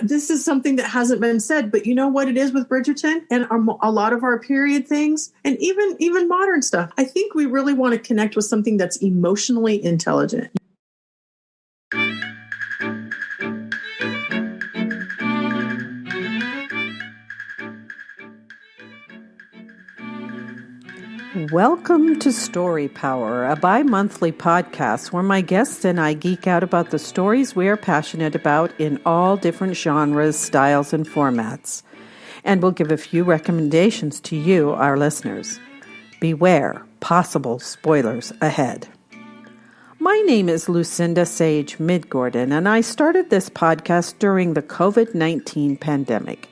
This is something that hasn't been said, but you know what it is with Bridgerton and a lot of our period things and even modern stuff. I think we really want to connect with something that's emotionally intelligent. Welcome to Story Power, a bi-monthly podcast where my guests and I geek out about the stories we are passionate about in all different genres, styles, and formats. And we'll give a few recommendations to you, our listeners. Beware, possible spoilers ahead. My name is Lucinda Sage-Midgorden, and I started this podcast during the COVID-19 pandemic.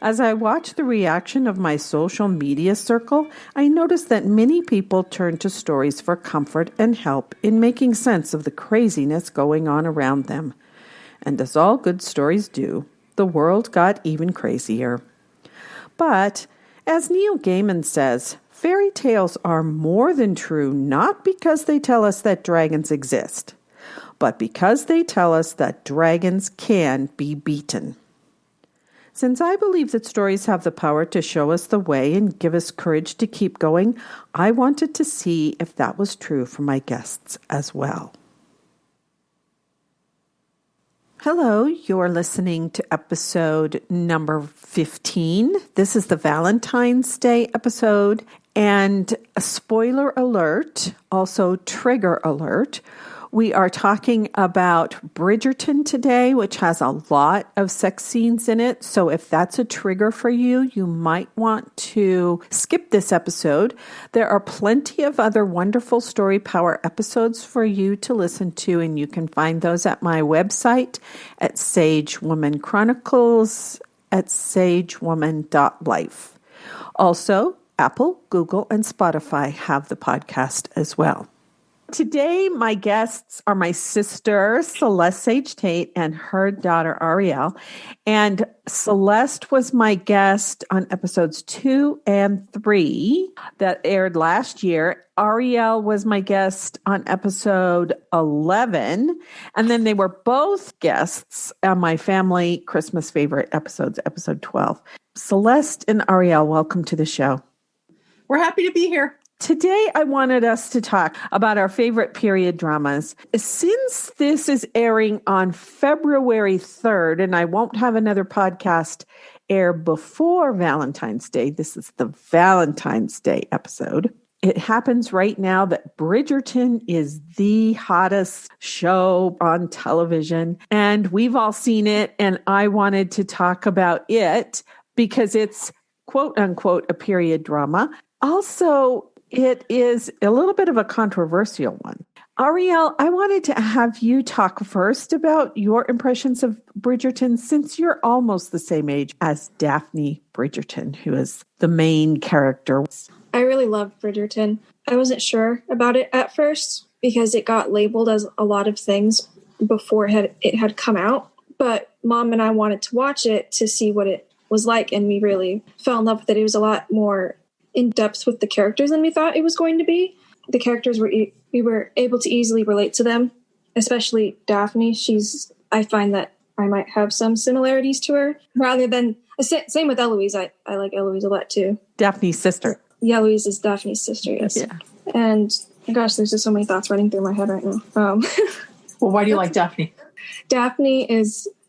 As I watched the reaction of my social media circle, I noticed that many people turned to stories for comfort and help in making sense of the craziness going on around them. And as all good stories do, the world got even crazier. But, as Neil Gaiman says, fairy tales are more than true not because they tell us that dragons exist, but because they tell us that dragons can be beaten. Since I believe that stories have the power to show us the way and give us courage to keep going, I wanted to see if that was true for my guests as well. Hello, you're listening to episode number 15. This is the Valentine's Day episode, and a spoiler alert, also trigger alert. We are talking about Bridgerton today, which has a lot of sex scenes in it. So if that's a trigger for you, you might want to skip this episode. There are plenty of other wonderful Story Power episodes for you to listen to, and you can find those at my website at Sage Woman Chronicles at sagewoman.life. Also, Apple, Google, and Spotify have the podcast as well. Today, my guests are my sister, Celeste Sage-Tate, and her daughter, Arielle. And Celeste was my guest on episodes 2 and 3 that aired last year. Arielle was my guest on episode 11. And then they were both guests on my family Christmas favorite episodes, episode 12. Celeste and Arielle, welcome to the show. We're happy to be here. Today, I wanted us to talk about our favorite period dramas. Since this is airing on February 3rd, and I won't have another podcast air before Valentine's Day, this is the Valentine's Day episode. It happens right now that Bridgerton is the hottest show on television, and we've all seen it, and I wanted to talk about it because it's quote unquote a period drama. Also, it is a little bit of a controversial one. Arielle, I wanted to have you talk first about your impressions of Bridgerton, since you're almost the same age as Daphne Bridgerton, who is the main character. I really loved Bridgerton. I wasn't sure about it at first because it got labeled as a lot of things before it had come out. But Mom and I wanted to watch it to see what it was like, and we really fell in love with it. It was a lot more in depth with the characters than we thought it was going to be. The characters we were able to easily relate to them, especially Daphne. I find that I might have some similarities to her rather than same with Eloise. I like Eloise a lot too. Daphne's sister. Yeah, Eloise is Daphne's sister. Yes. Yeah. And gosh, there's just so many thoughts running through my head right now. Well, why do you like Daphne? Daphne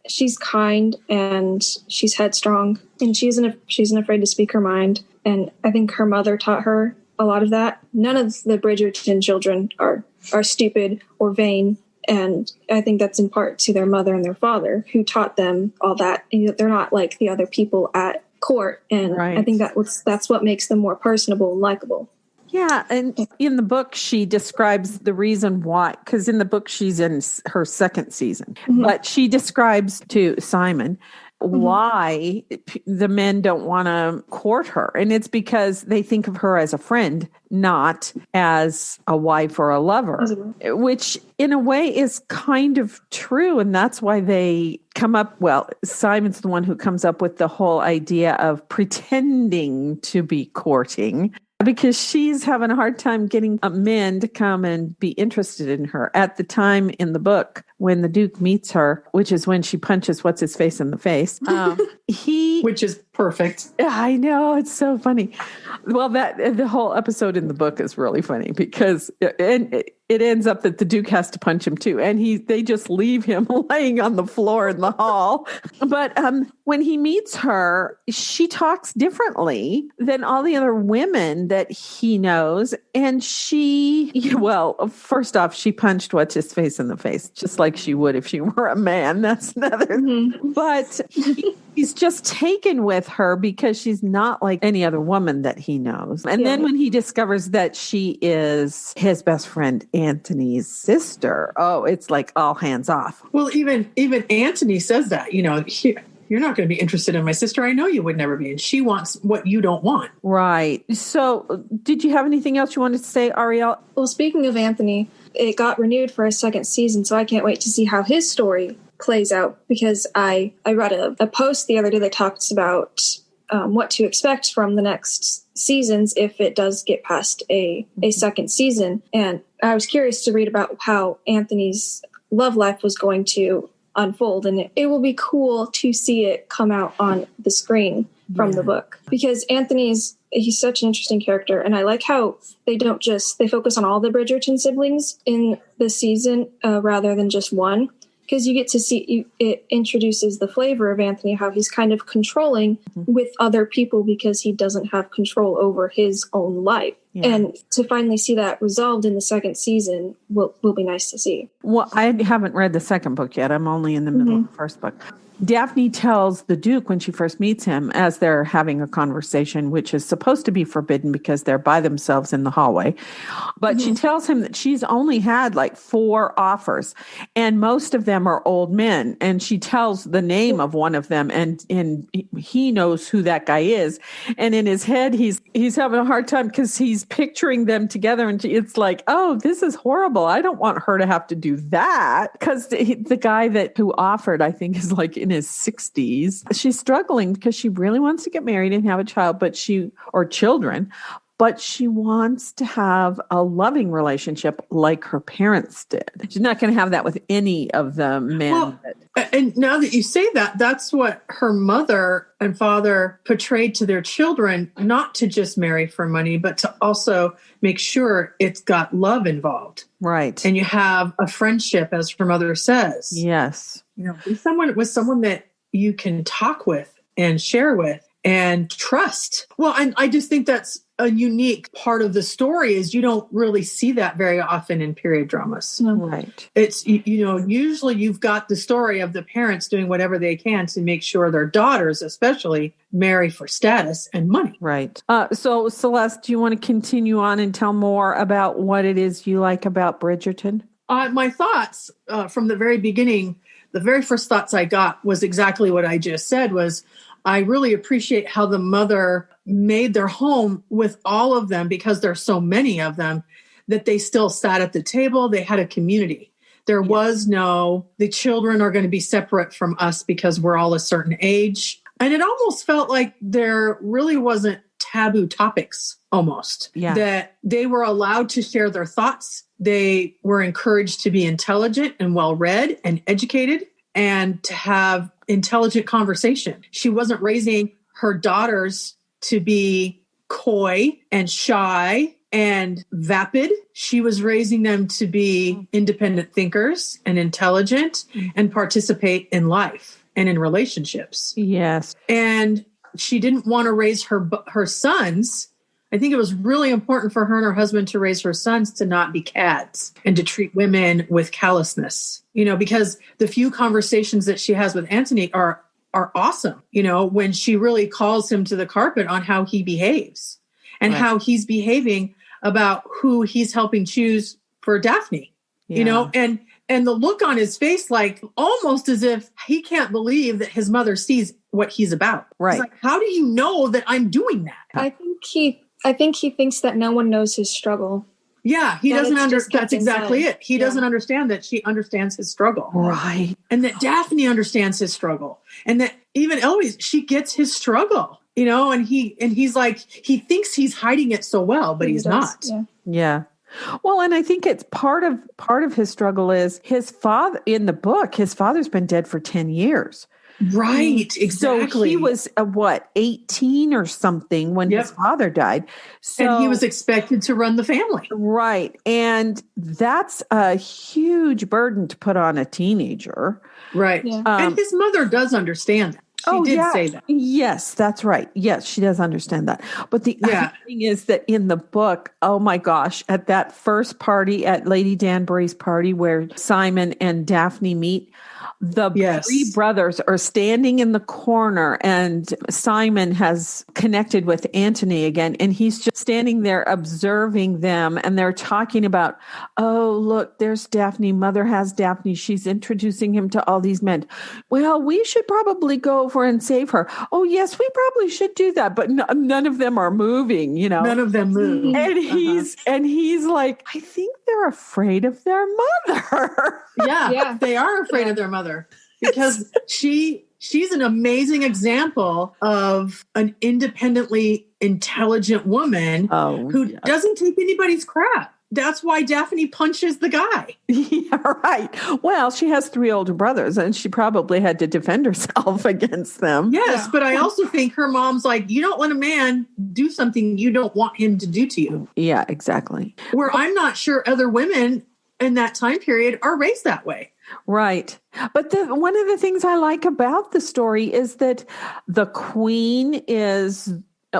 she's kind and she's headstrong, and she isn't afraid to speak her mind. And I think her mother taught her a lot of that. None of the Bridgerton children are stupid or vain. And I think that's in part to their mother and their father, who taught them all that. And they're not like the other people at court. And right. I think that's what makes them more personable and likable. Yeah. And in the book, she describes the reason why, because in the book, she's in her second season, but she describes to Simon why the men don't want to court her. And it's because they think of her as a friend, not as a wife or a lover, which in a way is kind of true. And that's why they come up, Simon's the one who comes up with the whole idea of pretending to be courting. because she's having a hard time getting men to come and be interested in her. At the time in the book, when the Duke meets her, which is when she punches what's-his-face in the face, which is perfect. I know, it's so funny. Well, the whole episode in the book is really funny because it ends up that the Duke has to punch him too, and they just leave him laying on the floor in the hall. But when he meets her, she talks differently than all the other women that he knows, and first off, she punched what's-his-face in the face, just like she would if she were a man. That's another. Mm-hmm. But he's just taken with her because she's not like any other woman that he knows. And then when he discovers that she is his best friend Anthony's sister, it's like all hands off. Well, even Anthony says that, you're not going to be interested in my sister. I know you would never be. And she wants what you don't want. Right. So did you have anything else you wanted to say, Arielle? Well, speaking of Anthony, it got renewed for a second season, so I can't wait to see how his story plays out, because I read a post the other day that talks about what to expect from the next seasons if it does get past a second season. And I was curious to read about how Anthony's love life was going to unfold, and it will be cool to see it come out on the screen from the book, because he's such an interesting character, and I like how they focus on all the Bridgerton siblings in the season rather than just one, because you get to see it introduces the flavor of Anthony, how he's kind of controlling with other people because he doesn't have control over his own life. Yeah. And to finally see that resolved in the second season will be nice to see. Well, I haven't read the second book yet. I'm only in the middle of the first book. Daphne tells the Duke when she first meets him, as they're having a conversation, which is supposed to be forbidden because they're by themselves in the hallway. But she tells him that she's only had like 4 offers, and most of them are old men. And she tells the name of one of them, and he knows who that guy is. And in his head, he's having a hard time because he's picturing them together. And it's like, oh, this is horrible. I don't want her to have to do that. Because the guy who offered, I think, is like in his 60s. She's struggling because she really wants to get married and have a child, or children, but she wants to have a loving relationship like her parents did. She's not going to have that with any of the men. Well, and now that you say that, that's what her mother and father portrayed to their children, not to just marry for money, but to also make sure it's got love involved. Right. And you have a friendship, as her mother says. Yes. With someone that you can talk with and share with and trust. Well, and I just think that's a unique part of the story, is you don't really see that very often in period dramas. Right. It's, usually you've got the story of the parents doing whatever they can to make sure their daughters especially marry for status and money. Right. So Celeste, do you want to continue on and tell more about what it is you like about Bridgerton? My thoughts from the very beginning, the very first thoughts I got was exactly what I just said, was I really appreciate how the mother made their home with all of them, because there's so many of them, that they still sat at the table. They had a community. There was the children are going to be separate from us because we're all a certain age. And it almost felt like there really wasn't taboo topics almost. Yeah. That they were allowed to share their thoughts. They were encouraged to be intelligent and well-read and educated and to have intelligent conversation. She wasn't raising her daughters to be coy and shy and vapid. She was raising them to be independent thinkers and intelligent and participate in life and in relationships. Yes. And she didn't want to raise her sons. I think it was really important for her and her husband to raise her sons to not be cads and to treat women with callousness, because the few conversations that she has with Anthony are awesome. When she really calls him to the carpet on how he behaves and how he's behaving about who he's helping choose for Daphne, and the look on his face, like almost as if he can't believe that his mother sees what he's about. Right. It's like, how do you know that I'm doing that? I think he thinks that no one knows his struggle. Yeah, he doesn't understand. That's exactly it. He doesn't understand that she understands his struggle. Right. And that Daphne understands his struggle. And that even Eloise, she gets his struggle. and he's like, he thinks he's hiding it so well, but he's not. Yeah. Well, and I think it's part of his struggle is his father in the book, his father's been dead for 10 years. Right. Exactly. So he was 18 or something when his father died. So, and he was expected to run the family. Right. And that's a huge burden to put on a teenager. Right. Yeah. And his mother does understand that. She did say that. Yes, that's right. Yes, she does understand that. But the other thing is that in the book, oh my gosh, at that first party, at Lady Danbury's party where Simon and Daphne meet, the three brothers are standing in the corner and Simon has connected with Antony again. And he's just standing there observing them. And they're talking about, oh, look, there's Daphne. Mother has Daphne. She's introducing him to all these men. Well, we should probably go over and save her. Oh, yes, we probably should do that. But none of them are moving, None of them move. And he's like, I think they're afraid of their mother. Yeah, they are afraid of their mother because she's an amazing example of an independently intelligent woman who doesn't take anybody's crap. That's why Daphne punches the guy. Yeah, right. Well, she has 3 older brothers and she probably had to defend herself against them. Yes, but I also think her mom's like, you don't let a man do something you don't want him to do to you. Yeah, exactly. Where I'm not sure other women in that time period are raised that way. Right. But one of the things I like about the story is that the queen is,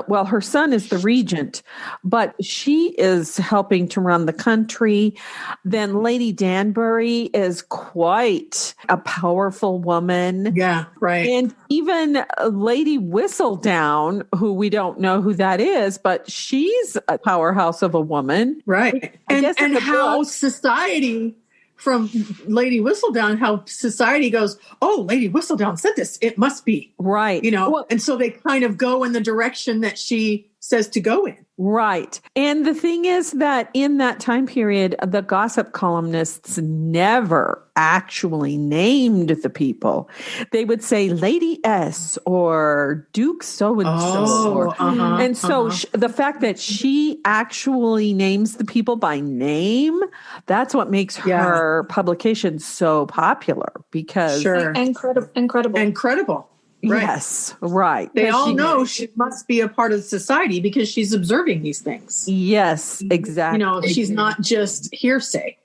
well, her son is the regent, but she is helping to run the country. Then Lady Danbury is quite a powerful woman. Yeah, right. And even Lady Whistledown, who we don't know who that is, but she's a powerhouse of a woman. Right. And how society... From Lady Whistledown, how society goes, oh, Lady Whistledown said this. It must be. Right. And so they kind of go in the direction that she says to go in. Right. And the thing is that in that time period, the gossip columnists never actually named the people. They would say Lady S or Duke so-and-so. The fact that she actually names the people by name, that's what makes her publication so popular because... Incredible. Right. Yes, right. They all know she must be a part of society because she's observing these things. Yes, exactly. She's not just hearsay.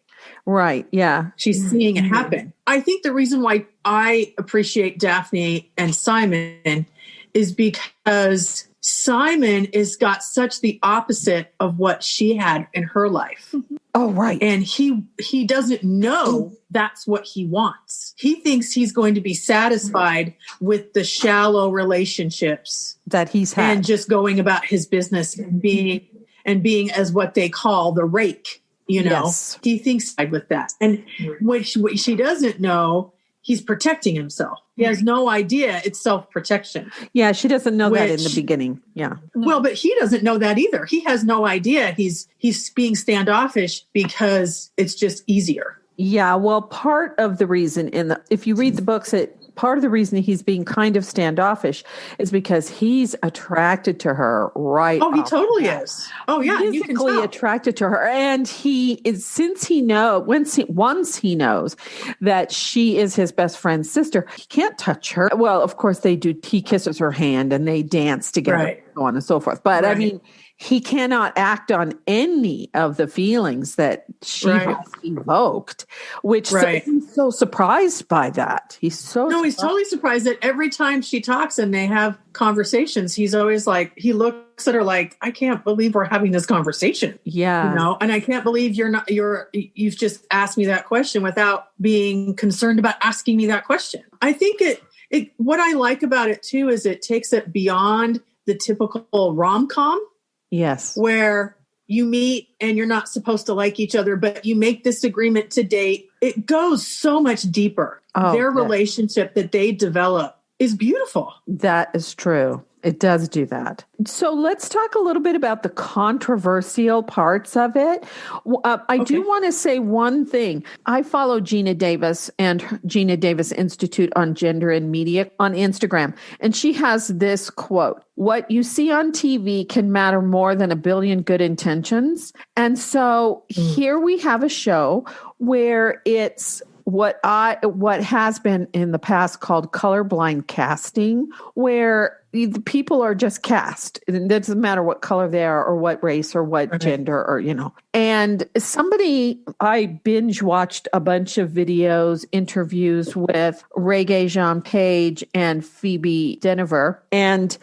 Right, yeah. She's seeing it happen. I think the reason why I appreciate Daphne and Simon is because Simon has got such the opposite of what she had in her life. Oh, right. And he doesn't know that's what he wants. He thinks he's going to be satisfied with the shallow relationships that he's had and just going about his business and being as what they call the rake, Yes. He thinks with that. And what she doesn't know, he's protecting himself. He has no idea it's self-protection. Yeah, she doesn't know that in the beginning. Yeah. Well, but he doesn't know that either. He has no idea he's being standoffish because it's just easier. Yeah, well, part of the reason if you read the books, part of the reason he's being kind of standoffish is because he's attracted to her right Oh, he totally is. Oh, yeah. Physically attracted to her. And he is, once he knows that she is his best friend's sister, he can't touch her. Well, of course they do. He kisses her hand and they dance together, so on and so forth. But I mean, he cannot act on any of the feelings that she has evoked, which he's so surprised by that. He's totally surprised that every time she talks and they have conversations, he's always like, he looks at her like, I can't believe we're having this conversation. Yeah. And I can't believe you've just asked me that question without being concerned about asking me that question. I think what I like about it too, is it takes it beyond the typical rom-com. Yes. Where you meet and you're not supposed to like each other, but you make this agreement to date. It goes so much deeper. Their relationship that they develop is beautiful. That is true. It does do that. So let's talk a little bit about the controversial parts of it. I do want to say one thing. I follow Gina Davis and Gina Davis Institute on Gender and Media on Instagram. And she has this quote: "What you see on TV can matter more than a billion good intentions." And so here we have a show where it's what has been in the past called colorblind casting, where the people are just cast. It doesn't matter what color they are or what race or what gender or, And I binge watched a bunch of videos, interviews with Regé-Jean Page and Phoebe Dynevor. And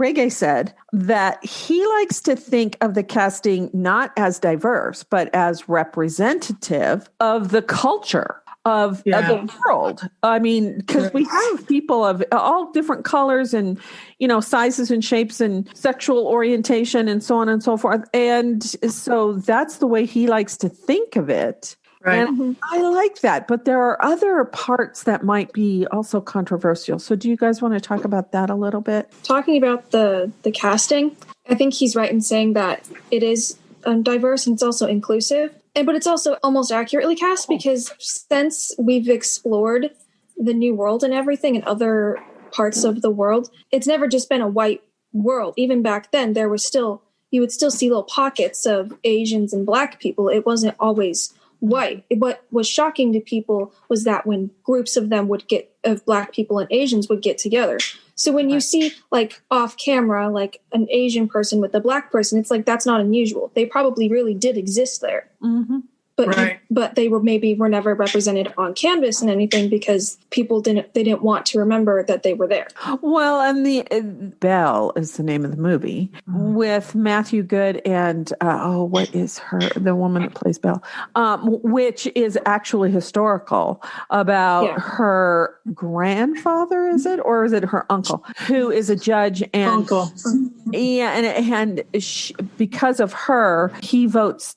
Regé said that he likes to think of the casting not as diverse, but as representative of the culture of the world. I mean, because we have people of all different colors and, sizes and shapes and sexual orientation and so on and so forth. And so that's the way he likes to think of it. Right. And I like that. But there are other parts that might be also controversial. So do you guys want to talk about that a little bit? Talking about the casting, I think he's right in saying that it is diverse and it's also inclusive. But it's also almost accurately cast because since we've explored the New World and everything in other parts of the world, it's never just been a white world. Even back then, you would still see little pockets of Asians and Black people. It wasn't always white. What was shocking to people was that when groups of Black people and Asians would get together. So when you see like off camera, like an Asian person with a Black person, it's like, that's not unusual. They probably really did exist there. Mm-hmm. But they were never represented on canvas in anything because people didn't want to remember that they were there. Well, and the Belle is the name of the movie with Matthew Good and what is the woman that plays Belle, which is actually historical about her grandfather, is it, or is it her uncle, who is a judge and uncle? Yeah, and because of her, he votes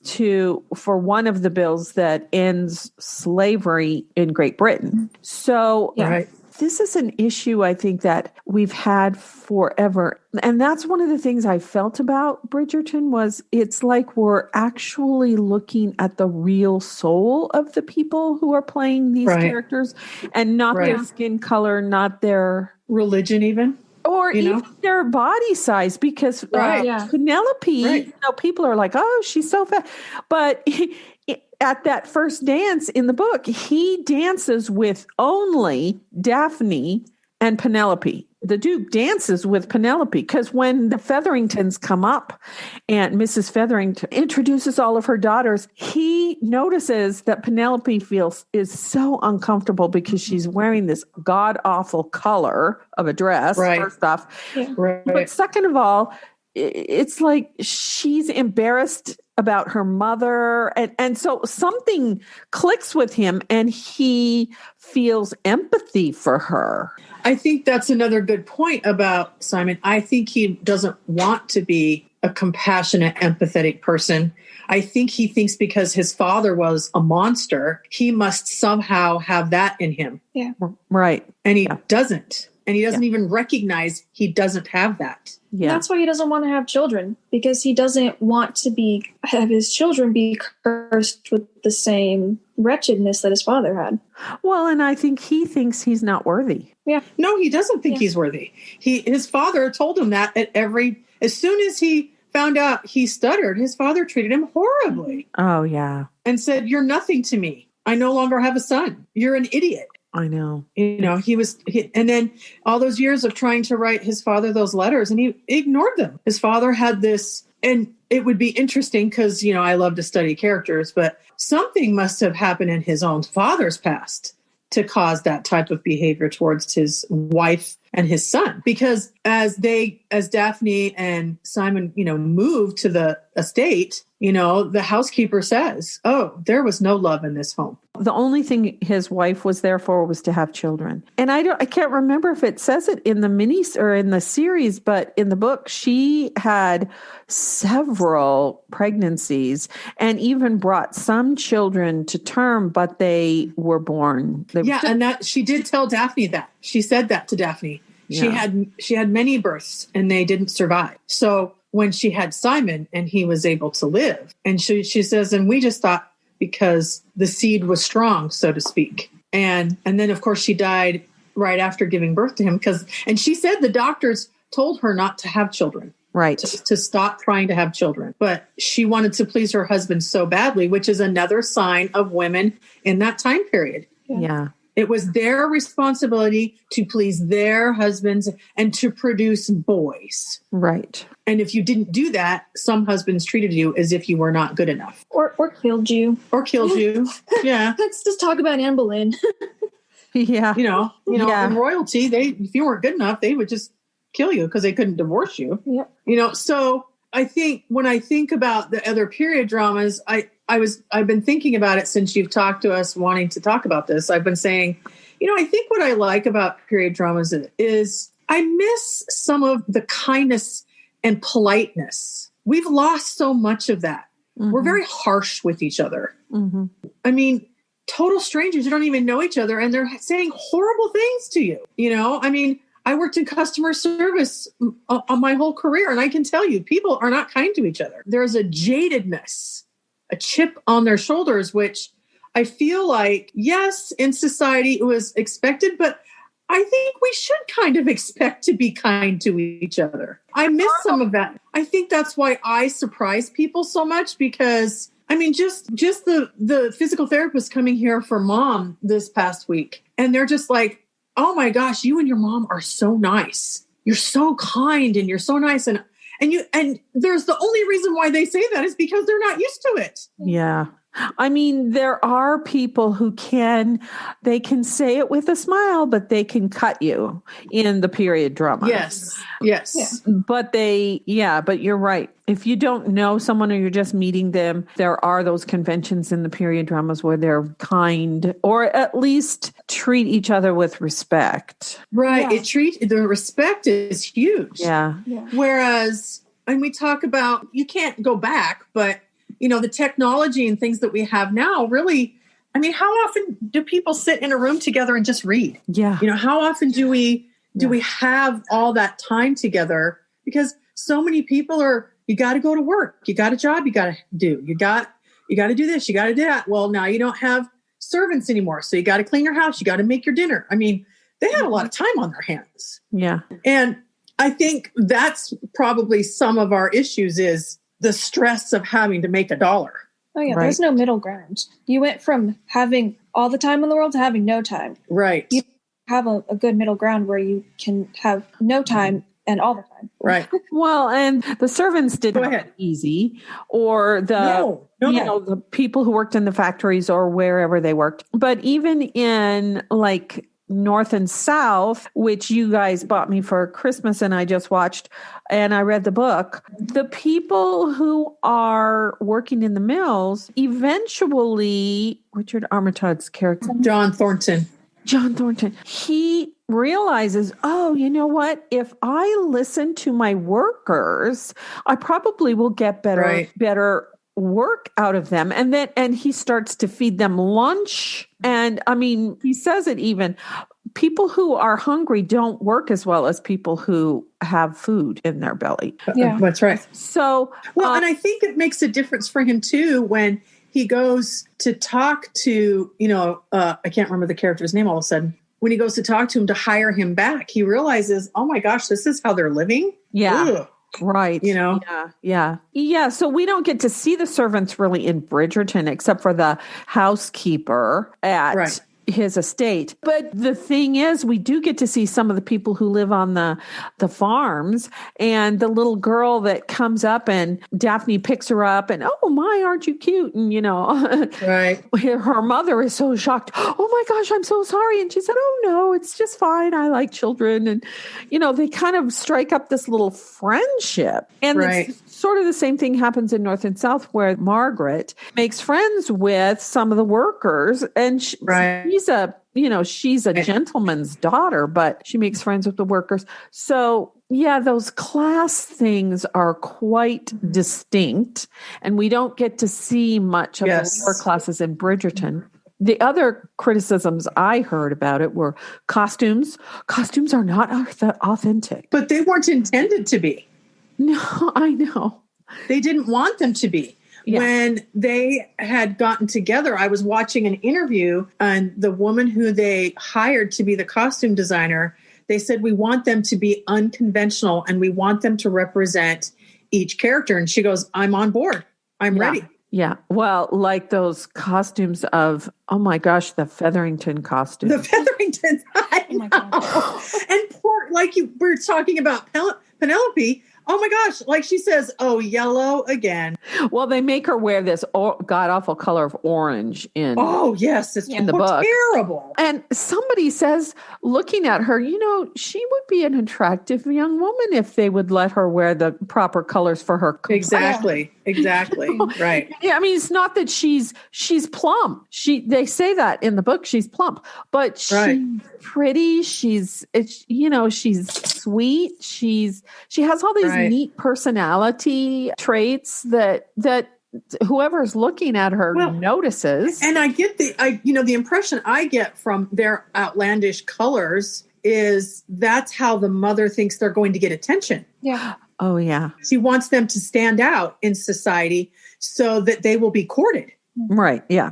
for one of the bills that ends slavery in Great Britain. So this is an issue I think that we've had forever. And that's one of the things I felt about Bridgerton was it's like we're actually looking at the real soul of the people who are playing these characters and not their skin color, not their religion even. Or even their body size, because Penelope, people are like, oh, she's so fat. But at that first dance in the book, he dances with only Daphne and Penelope. The Duke dances with Penelope because when the Featheringtons come up and Mrs. Featherington introduces all of her daughters, he notices that Penelope is so uncomfortable because she's wearing this god-awful color of a dress, first off. Yeah. But second of all, it's like she's embarrassed about her mother. And so something clicks with him and he feels empathy for her. I think that's another good point about Simon. I think he doesn't want to be a compassionate, empathetic person. I think he thinks because his father was a monster, he must somehow have that in him. Yeah. Right. And he doesn't. And he doesn't even recognize he doesn't have that. Yeah. That's why he doesn't want to have children, because he doesn't want to have his children be cursed with the same wretchedness that his father had. Well, and I think he thinks he's not worthy. Yeah. No, he doesn't think he's worthy. His father told him that as soon as he found out he stuttered, his father treated him horribly. Oh, yeah. And said, "You're nothing to me. I no longer have a son. You're an idiot." I know. And then all those years of trying to write his father those letters, and he ignored them. His father had this, and it would be interesting because, I love to study characters, but something must have happened in his own father's past to cause that type of behavior towards his wife and his son. Because as Daphne and Simon, moved to the estate, the housekeeper says, "Oh, there was no love in this home." The only thing his wife was there for was to have children. And I can't remember if it says it in the minis or in the series, but in the book, she had several pregnancies and even brought some children to term, but they were born. And that she did tell Daphne that. She said that to Daphne. She had many births and they didn't survive. So when she had Simon and he was able to live, and she says, and we just thought because the seed was strong, so to speak. And then of course she died right after giving birth to him and she said the doctors told her not to have children. Right. To stop trying to have children. But she wanted to please her husband so badly, which is another sign of women in that time period. Yeah. It was their responsibility to please their husbands and to produce boys. Right. And if you didn't do that, some husbands treated you as if you were not good enough. Or killed you. Or killed you. Yeah. Let's just talk about Anne Boleyn. Yeah. You know, in royalty, if you weren't good enough, they would just kill you because they couldn't divorce you. Yep. You know, so I think when I think about the other period dramas, I've been thinking about it since you've talked to us wanting to talk about this. I've been saying, I think what I like about period dramas is I miss some of the kindness and politeness. We've lost so much of that. Mm-hmm. We're very harsh with each other. Mm-hmm. I mean, total strangers, you don't even know each other, and they're saying horrible things to you. I mean, I worked in customer service on my whole career, and I can tell you, people are not kind to each other. There's a jadedness, a chip on their shoulders, which I feel like, yes, in society it was expected, but I think we should kind of expect to be kind to each other. I miss some of that. I think that's why I surprise people so much because, I mean, just the physical therapist coming here for Mom this past week, and they're just like, oh my gosh, you and your mom are so nice. You're so kind and you're so nice. And there's the only reason why they say that is because they're not used to it. Yeah. I mean, there are people who they can say it with a smile, but they can cut you in the period drama. Yes. Yeah. But but you're right. If you don't know someone or you're just meeting them, there are those conventions in the period dramas where they're kind or at least treat each other with respect. Right. Yeah. The respect is huge. Yeah. Whereas, and we talk about, you can't go back, but the technology and things that we have now really, I mean, how often do people sit in a room together and just read? Yeah. How often do we have all that time together? Because so many people you got to go to work. You got a job you got to do. You got to do this. You got to do that. Well, now you don't have servants anymore. So you got to clean your house. You got to make your dinner. I mean, they had a lot of time on their hands. Yeah. And I think that's probably some of our issues is the stress of having to make $1. Oh yeah, right. There's no middle ground. You went from having all the time in the world to having no time. Right. You have a good middle ground where you can have no time and all the time. Right. Well, and the servants didn't have it easy, or the people who worked in the factories or wherever they worked. But even in like North and South, which you guys bought me for Christmas and I just watched and I read the book, the people who are working in the mills eventually, Richard Armitage's character, John Thornton, he realizes, oh, you know what? If I listen to my workers, I probably will get better work out of them. And he starts to feed them lunch. And I mean, he says it even, people who are hungry don't work as well as people who have food in their belly. Yeah, that's right. So, and I think it makes a difference for him too, when he goes to talk to, I can't remember the character's name all of a sudden. When he goes to talk to him to hire him back, he realizes, oh my gosh, this is how they're living. Yeah. Ugh. Right. Yeah. So we don't get to see the servants really in Bridgerton, except for the housekeeper at his estate. But the thing is, we do get to see some of the people who live on the farms, and the little girl that comes up and Daphne picks her up and, oh my, aren't you cute? And, her mother is so shocked. Oh my gosh, I'm so sorry. And she said, oh no, it's just fine. I like children. And, they kind of strike up this little friendship. And it's sort of the same thing happens in North and South, where Margaret makes friends with some of the workers, and she's a gentleman's daughter, but she makes friends with the workers. So yeah, those class things are quite distinct, and we don't get to see much of the lower classes in Bridgerton. the other criticisms I heard about it were costumes. Costumes are not authentic. But they weren't intended to be. No, I know. They didn't want them to be. Yeah. When they had gotten together, I was watching an interview, and the woman who they hired to be the costume designer, they said, we want them to be unconventional and we want them to represent each character. And she goes, I'm on board. I'm ready. Yeah. Well, like those costumes of, oh my gosh, the Featherington costume. The Featherington. I know. And poor, like you were talking about Penelope. Oh my gosh. Like she says, oh, yellow again. Well, they make her wear this god-awful color of orange in yes, it's in the book. Terrible. And somebody says, looking at her, she would be an attractive young woman if they would let her wear the proper colors for her. Exactly. Right. Yeah, I mean, it's not that she's plump. They say that in the book, she's plump, but she's pretty. She's sweet. She has all these neat personality traits that whoever's looking at her notices. And I get the impression I get from their outlandish colors is that's how the mother thinks they're going to get attention. Yeah. Oh yeah. She wants them to stand out in society so that they will be courted. Right. Yeah.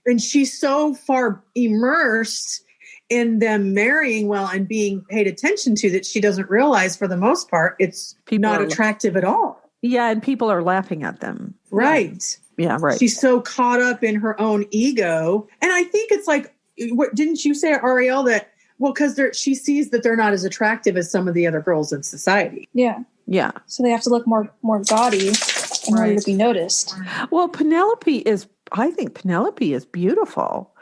And she's so far immersed in them marrying well and being paid attention to that she doesn't realize for the most part it's not attractive at all. Yeah, and people are laughing at them. Right. Yeah, right. She's so caught up in her own ego. And I think it's like, what didn't you say, Arielle, that, because she sees that they're not as attractive as some of the other girls in society. Yeah. Yeah. So they have to look more gaudy in order to be noticed. Well, I think Penelope is beautiful.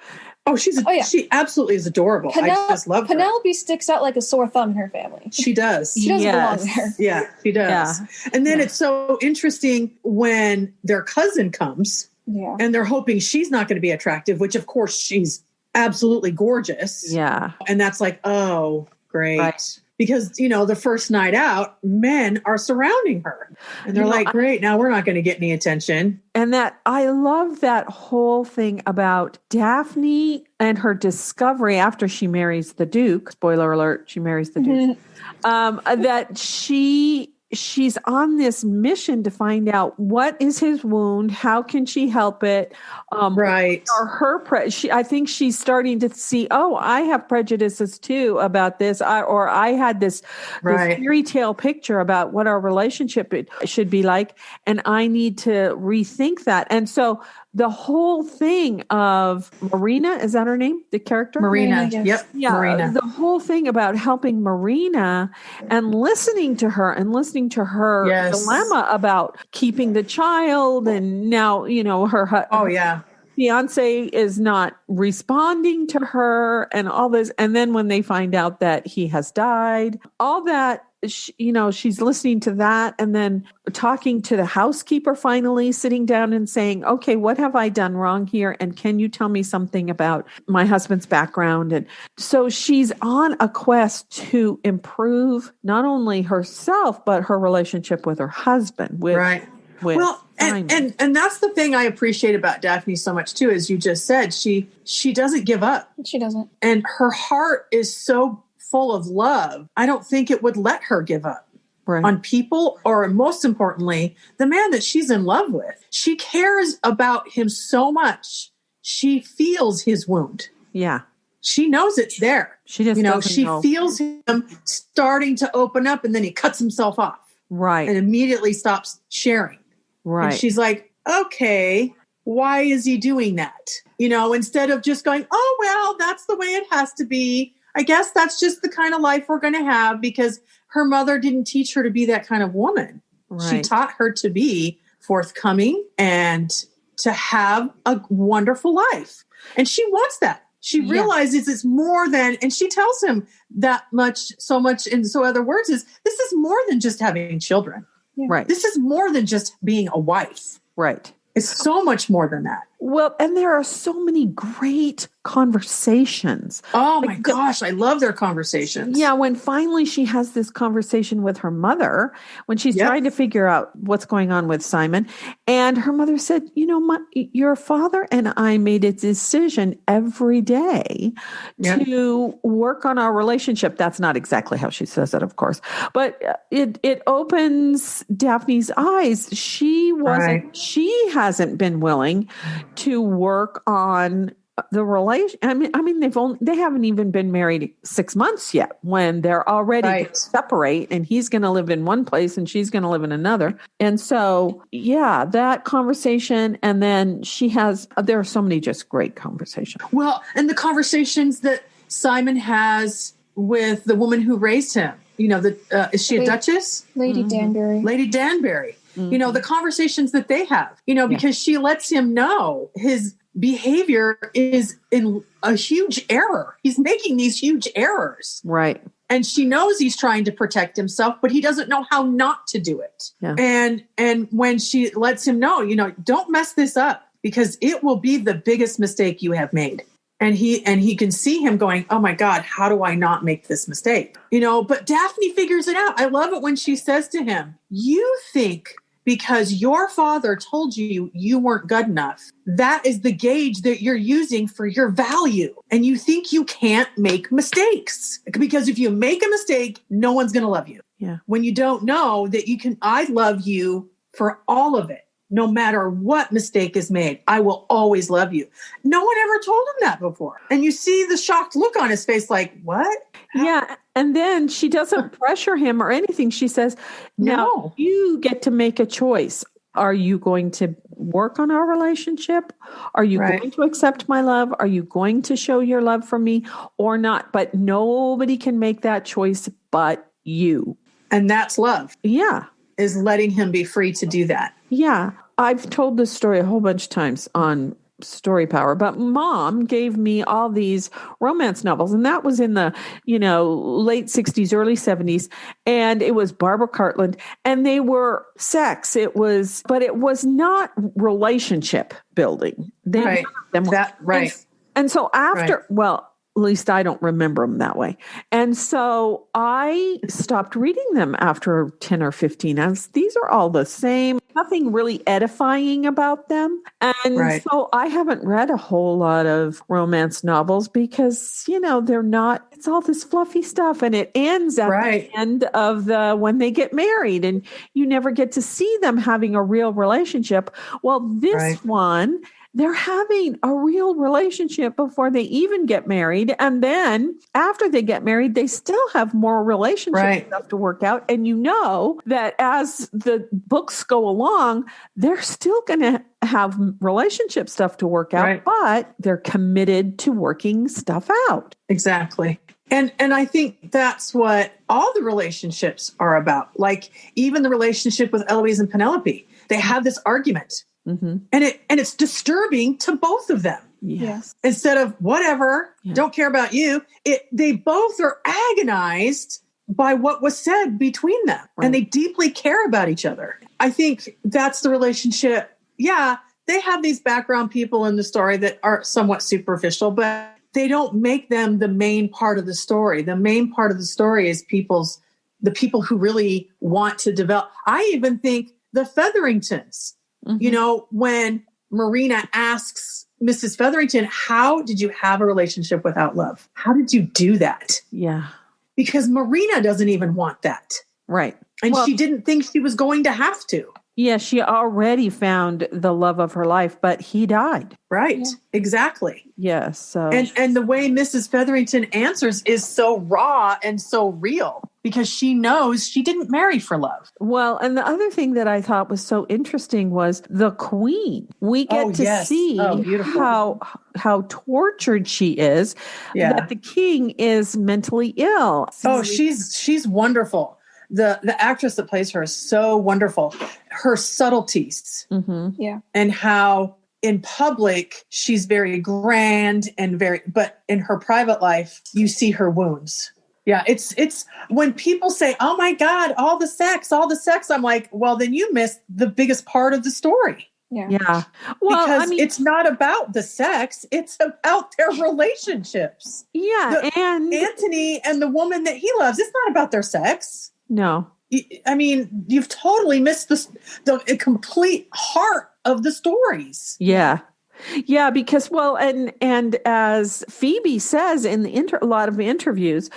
Oh, she absolutely is adorable. I just love her. Penelope sticks out like a sore thumb in her family. She does. She doesn't belong there. Yeah, she does. Yeah. And then it's so interesting when their cousin comes and they're hoping she's not going to be attractive, which of course she's absolutely gorgeous. Yeah. And that's like, oh, great. Right. Because, the first night out, men are surrounding her. And they're like, great, now we're not going to get any attention. And I love that whole thing about Daphne and her discovery after she marries the Duke. Spoiler alert, she marries the Duke. That she's on this mission to find out what is his wound, how can she help it, right? Or I think she's starting to see, I have prejudices too about this, I had this fairy tale picture about what our relationship should be like, and I need to rethink that. And so the whole thing of Marina, is that her name? The character? Marina. Yep. Yeah. Marina. The whole thing about helping Marina and listening to her dilemma about keeping the child. And now, her fiance is not responding to her and all this. And then when they find out that he has died, all that, she's listening to that and then talking to the housekeeper, finally sitting down and saying, okay, what have I done wrong here? And can you tell me something about my husband's background? And so she's on a quest to improve not only herself, but her relationship with her husband. And that's the thing I appreciate about Daphne so much too, as you just said, she doesn't give up. She doesn't. And her heart is so full of love. I don't think it would let her give up on people, or most importantly, the man that she's in love with. She cares about him so much. She feels his wound. Yeah. She knows it's there. She just she feels him starting to open up, and then he cuts himself off. Right. And immediately stops sharing. Right. And she's like, okay, why is he doing that? Instead of just going, oh, well, that's the way it has to be. I guess that's just the kind of life we're going to have, because her mother didn't teach her to be that kind of woman. Right. She taught her to be forthcoming and to have a wonderful life. And she wants that. She realizes it's more than, and she tells him that so much in so other words is, this is more than just having children. Yeah. Right. This is more than just being a wife. Right. It's so much more than that. Well, and there are so many great conversations. Oh my gosh, I love their conversations. Yeah, when finally she has this conversation with her mother, when she's trying to figure out what's going on with Simon, and her mother said, your father and I made a decision every day to work on our relationship. That's not exactly how she says it, of course, but it opens Daphne's eyes. She hasn't been willing to work on the relation. I mean, they haven't even been married 6 months yet when they're already going to separate, and he's going to live in one place and she's going to live in another. And so, that conversation. And then there are so many just great conversations. Well, and the conversations that Simon has with the woman who raised him, is she a duchess? Lady Danbury. Lady Danbury. Mm-hmm. The conversations that they have, because she lets him know his behavior is in a huge error. He's making these huge errors. Right. And she knows he's trying to protect himself, but he doesn't know how not to do it. Yeah. And when she lets him know, don't mess this up because it will be the biggest mistake you have made. And he can see him going, oh my God, how do I not make this mistake? But Daphne figures it out. I love it when she says to him, you think because your father told you you weren't good enough, that is the gauge that you're using for your value. And you think you can't make mistakes. Because if you make a mistake, no one's going to love you. Yeah. When you don't know that I love you for all of it. No matter what mistake is made, I will always love you. No one ever told him that before. And you see the shocked look on his face like, what? Yeah. And then she doesn't pressure him or anything. She says, now you get to make a choice. Are you going to work on our relationship? Are you going to accept my love? Are you going to show your love for me or not? But nobody can make that choice but you. And that's love. Yeah. Is letting him be free to do that. Yeah. I've told this story a whole bunch of times on Story Power, but Mom gave me all these romance novels, and that was in the, late 60s, early 70s, and it was Barbara Cartland, and they were sex. But it was not relationship building. And so after, at least I don't remember them that way. And so I stopped reading them after 10 or 15. These are all the same, nothing really edifying about them. And so I haven't read a whole lot of romance novels because, they're not, it's all this fluffy stuff. And it ends at the end of when they get married and you never get to see them having a real relationship. Well, this one, they're having a real relationship before they even get married. And then after they get married, they still have more relationship stuff to work out. And that as the books go along, they're still going to have relationship stuff to work out, but they're committed to working stuff out. Exactly. And I think that's what all the relationships are about. Like even the relationship with Eloise and Penelope, they have this argument. Mm-hmm. And it's disturbing to both of them. Yes. Instead of whatever, don't care about you. They both are agonized by what was said between them. Right. And they deeply care about each other. I think that's the relationship. Yeah, they have these background people in the story that are somewhat superficial, but they don't make them the main part of the story. The main part of the story is the people who really want to develop. I even think the Featheringtons. Mm-hmm. When Marina asks Mrs. Featherington, how did you have a relationship without love? How did you do that? Yeah. Because Marina doesn't even want that. Right. And she didn't think she was going to have to. Yeah, she already found the love of her life, but he died. Right. Yeah. Exactly. Yes. So. And the way Mrs. Featherington answers is so raw and so real because she knows she didn't marry for love. Well, and the other thing that I thought was so interesting was the queen. We get to see how tortured she is. Yeah. That the king is mentally ill. Oh, she's wonderful. The actress that plays her is so wonderful. Her subtleties. Mm-hmm. Yeah. And how in public she's very grand and but in her private life, you see her wounds. Yeah. It's when people say, oh my God, all the sex, I'm like, well, then you missed the biggest part of the story. Yeah. Yeah. Well, because it's not about the sex, it's about their relationships. Yeah. And Anthony and the woman that he loves, it's not about their sex. no. I mean, you've totally missed the complete heart of the stories. Yeah. Yeah, because and as Phoebe says in a lot of interviews,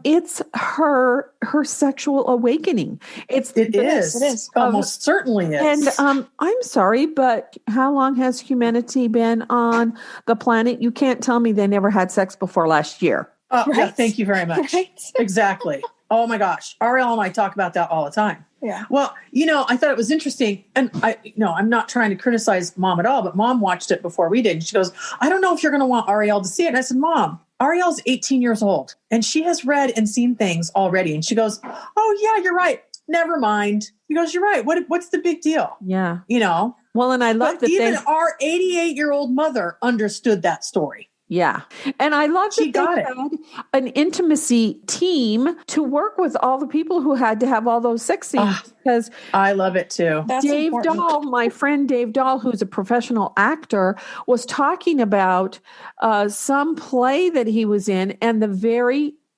it's her sexual awakening. It is. Almost certainly is. And I'm sorry, but how long has humanity been on the planet? You can't tell me they never had sex before last year. Oh, right? Yeah, thank you very much. Right? Exactly. Oh my gosh. Arielle and I talk about that all the time. Yeah. Well, I thought it was interesting, and I'm not trying to criticize Mom at all, but Mom watched it before we did. And she goes, I don't know if you're going to want Arielle to see it. And I said, Mom, Arielle's 18 years old and she has read and seen things already. And she goes, oh yeah, you're right. Never mind. He goes, you're right. What's the big deal? Yeah. Well, and I love that even our 88-year-old mother understood that story. Yeah. And I love that they had an intimacy team to work with all the people who had to have all those sex scenes. Because I love it too. That's Dave important. Dahl, my friend Dave Dahl, who's a professional actor, was talking about some play that he was in, and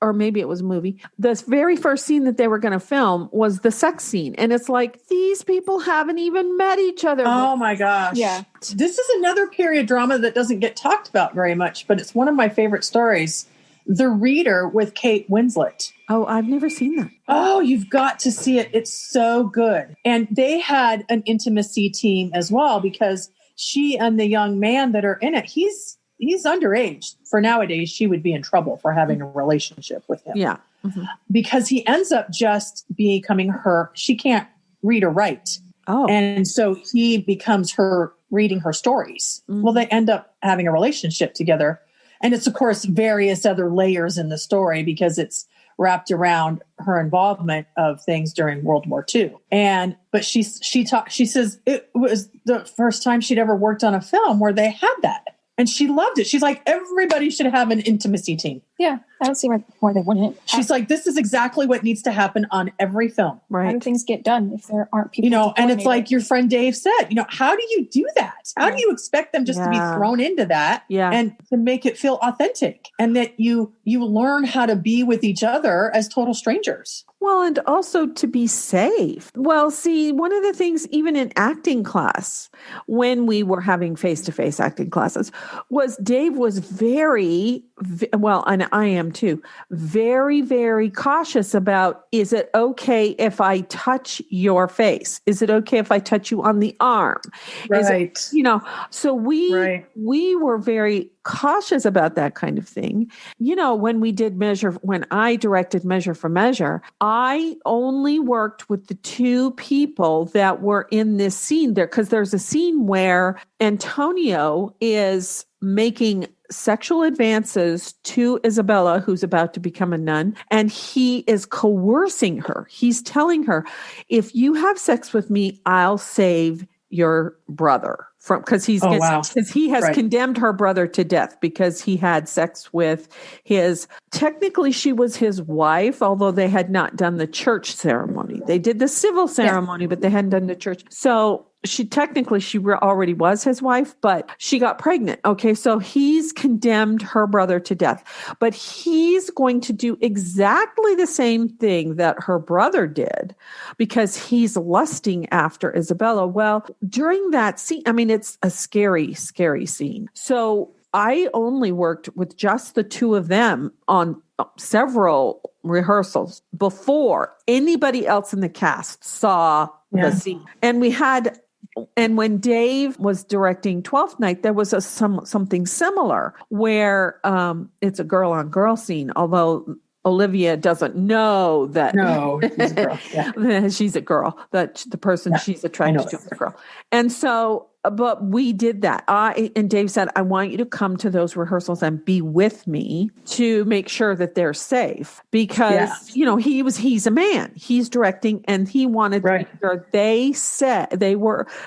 or maybe it was a movie. The very first scene that they were going to film was the sex scene. And it's like, these people haven't even met each other. Oh my gosh. Yeah. This is another period drama that doesn't get talked about very much, but it's one of my favorite stories. The Reader with Kate Winslet. Oh, I've never seen that. Oh, you've got to see it. It's so good. And they had an intimacy team as well, because she and the young man that are in it, he's underage. For nowadays, she would be in trouble for having a relationship with him. Yeah. Mm-hmm. Because he ends up just becoming she can't read or write. Oh. And so he becomes her reading her stories. Mm-hmm. Well, they end up having a relationship together. And it's, of course, various other layers in the story because it's wrapped around her involvement of things during World War II. But she says it was the first time she'd ever worked on a film where they had that. And she loved it. She's like, everybody should have an intimacy team. Yeah, I don't see why they wouldn't. She's like, this is exactly what needs to happen on every film. Right. How do things get done if there aren't people? And it's like your friend Dave said, how do you do that? How do you expect them just to be thrown into that and to make it feel authentic, and that you learn how to be with each other as total strangers? Well, and also to be safe. Well, see, one of the things, even in acting class, when we were having face-to-face acting classes, was Dave was very, and I am too, very, very cautious about, is it okay if I touch your face? Is it okay if I touch you on the arm? Right. So we were very cautious about that kind of thing. When I directed Measure for Measure, I only worked with the two people that were in this scene there, because there's a scene where Antonio is making sexual advances to Isabella, who's about to become a nun, and he is coercing her. He's telling her, if you have sex with me, I'll save your brother, because he has condemned her brother to death because he had sex with technically she was his wife, although they had not done the church ceremony. They did the civil ceremony, but they hadn't done the church. So she already was his wife, but she got pregnant. Okay. So he's condemned her brother to death, but he's going to do exactly the same thing that her brother did because he's lusting after Isabella. Well, during that scene, it's a scary, scary scene. So I only worked with just the two of them on several rehearsals before anybody else in the cast saw the scene. And when Dave was directing 12th Night, there was something similar where it's a girl-on-girl scene, although Olivia doesn't know that. No, she's a girl. Yeah. She's a girl, that the person she's attracted to is a girl. And so, but we did that. And Dave said, I want you to come to those rehearsals and be with me to make sure that they're safe, because, he's a man, he's directing, and he wanted to make sure they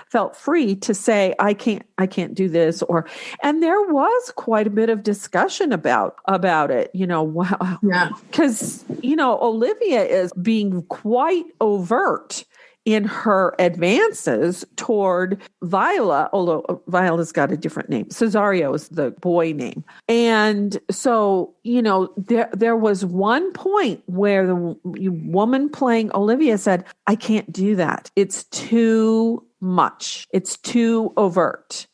felt free to say, I can't do this, and there was quite a bit of discussion about it, because, Olivia is being quite overt in her advances toward Viola, although Viola's got a different name. Cesario is the boy name. And so, there was one point where the woman playing Olivia said, I can't do that. It's too much. It's too overt.